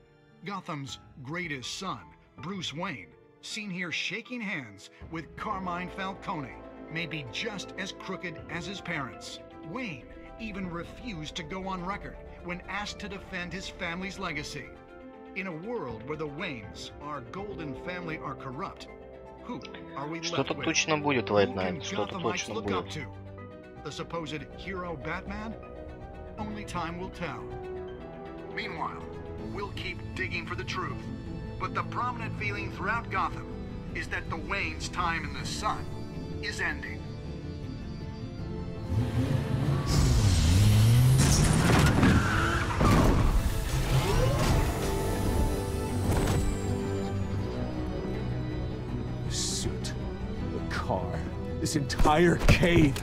Gotham's greatest son, Bruce Wayne, seen here shaking hands with Carmine Falcone, may be just as crooked as his parents. Wayne even refused to go on record when asked to defend his family's legacy. In a world where the Waynes, our golden family, are corrupt, who are we left with?
Точно будет,
Who can Gothamites look up to? The supposed hero Batman? Only time will tell. Meanwhile, we'll keep digging for the truth. But the prominent feeling throughout Gotham is that the Waynes' time in the sun is ending.
The suit, the car, this entire cave.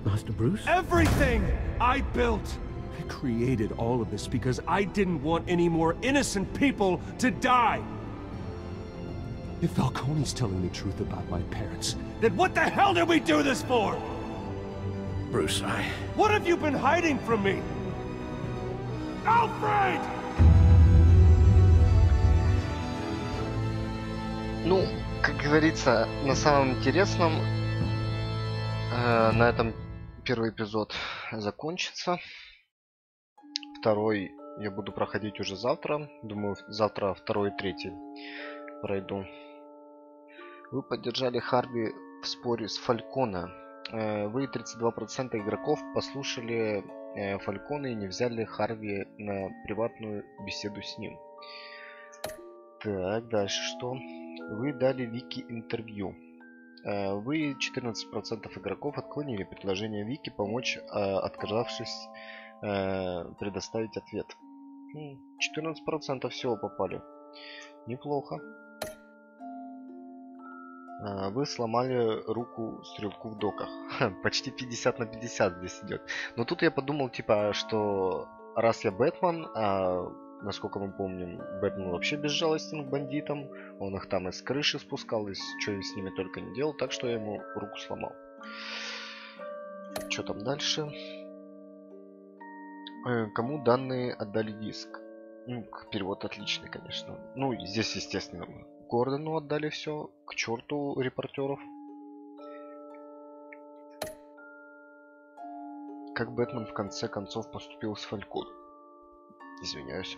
Master Bruce?
Everything I built! I created all of this because I didn't want any more innocent people to die! If Falcone's telling the truth about my parents, then what the hell did we do this for?
Bruce,
What have you been hiding from me? Alfred!
Ну, как говорится, на самом интересном на этом первый эпизод закончится. Второй я буду проходить уже завтра. Думаю, завтра второй и третий пройду. Вы поддержали Харви в споре с Фальконе. Вы 32% игроков послушали Фальконе и не взяли Харви на приватную беседу с ним. Так, дальше что? Вы дали Вики интервью. Вы 14% игроков отклонили предложение Вики помочь, отказавшись предоставить ответ. 14% всего попали. Неплохо. Вы сломали руку стрелку в доках. Почти 50 на 50 здесь идет. Но тут я подумал, типа, что раз я Бэтмен, а насколько мы помним, Бэтмен вообще безжалостен к бандитам. Он их там из крыши спускал, что и с ними только не делал. Так что я ему руку сломал. Что там дальше? Кому данные отдали диск? Перевод отличный, конечно. Ну, здесь, естественно, Гордону отдали все. К черту репортеров. Как Бэтмен в конце концов поступил с Фальконом? Извиняюсь.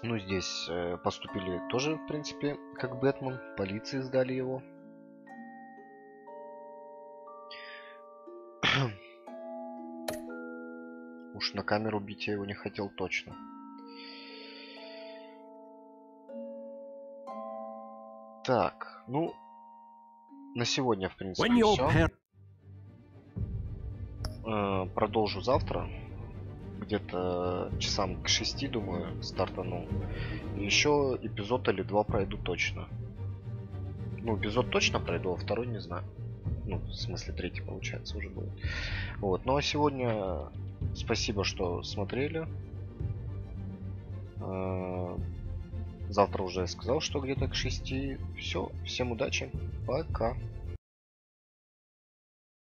Ну, здесь поступили тоже, в принципе, как Бэтмен. Полиции сдали его. Уж на камеру бить я его не хотел точно. Так, ну, на сегодня, в принципе, все. Продолжу завтра. Где-то часам к 6, думаю, стартану. Еще эпизод или 2 пройду точно. Ну, эпизод точно пройду, а второй не знаю. Ну, в смысле, третий, получается, уже будет. Вот, ну а сегодня спасибо, что смотрели. Завтра уже сказал, что где-то к 6. Все, всем удачи. Пока.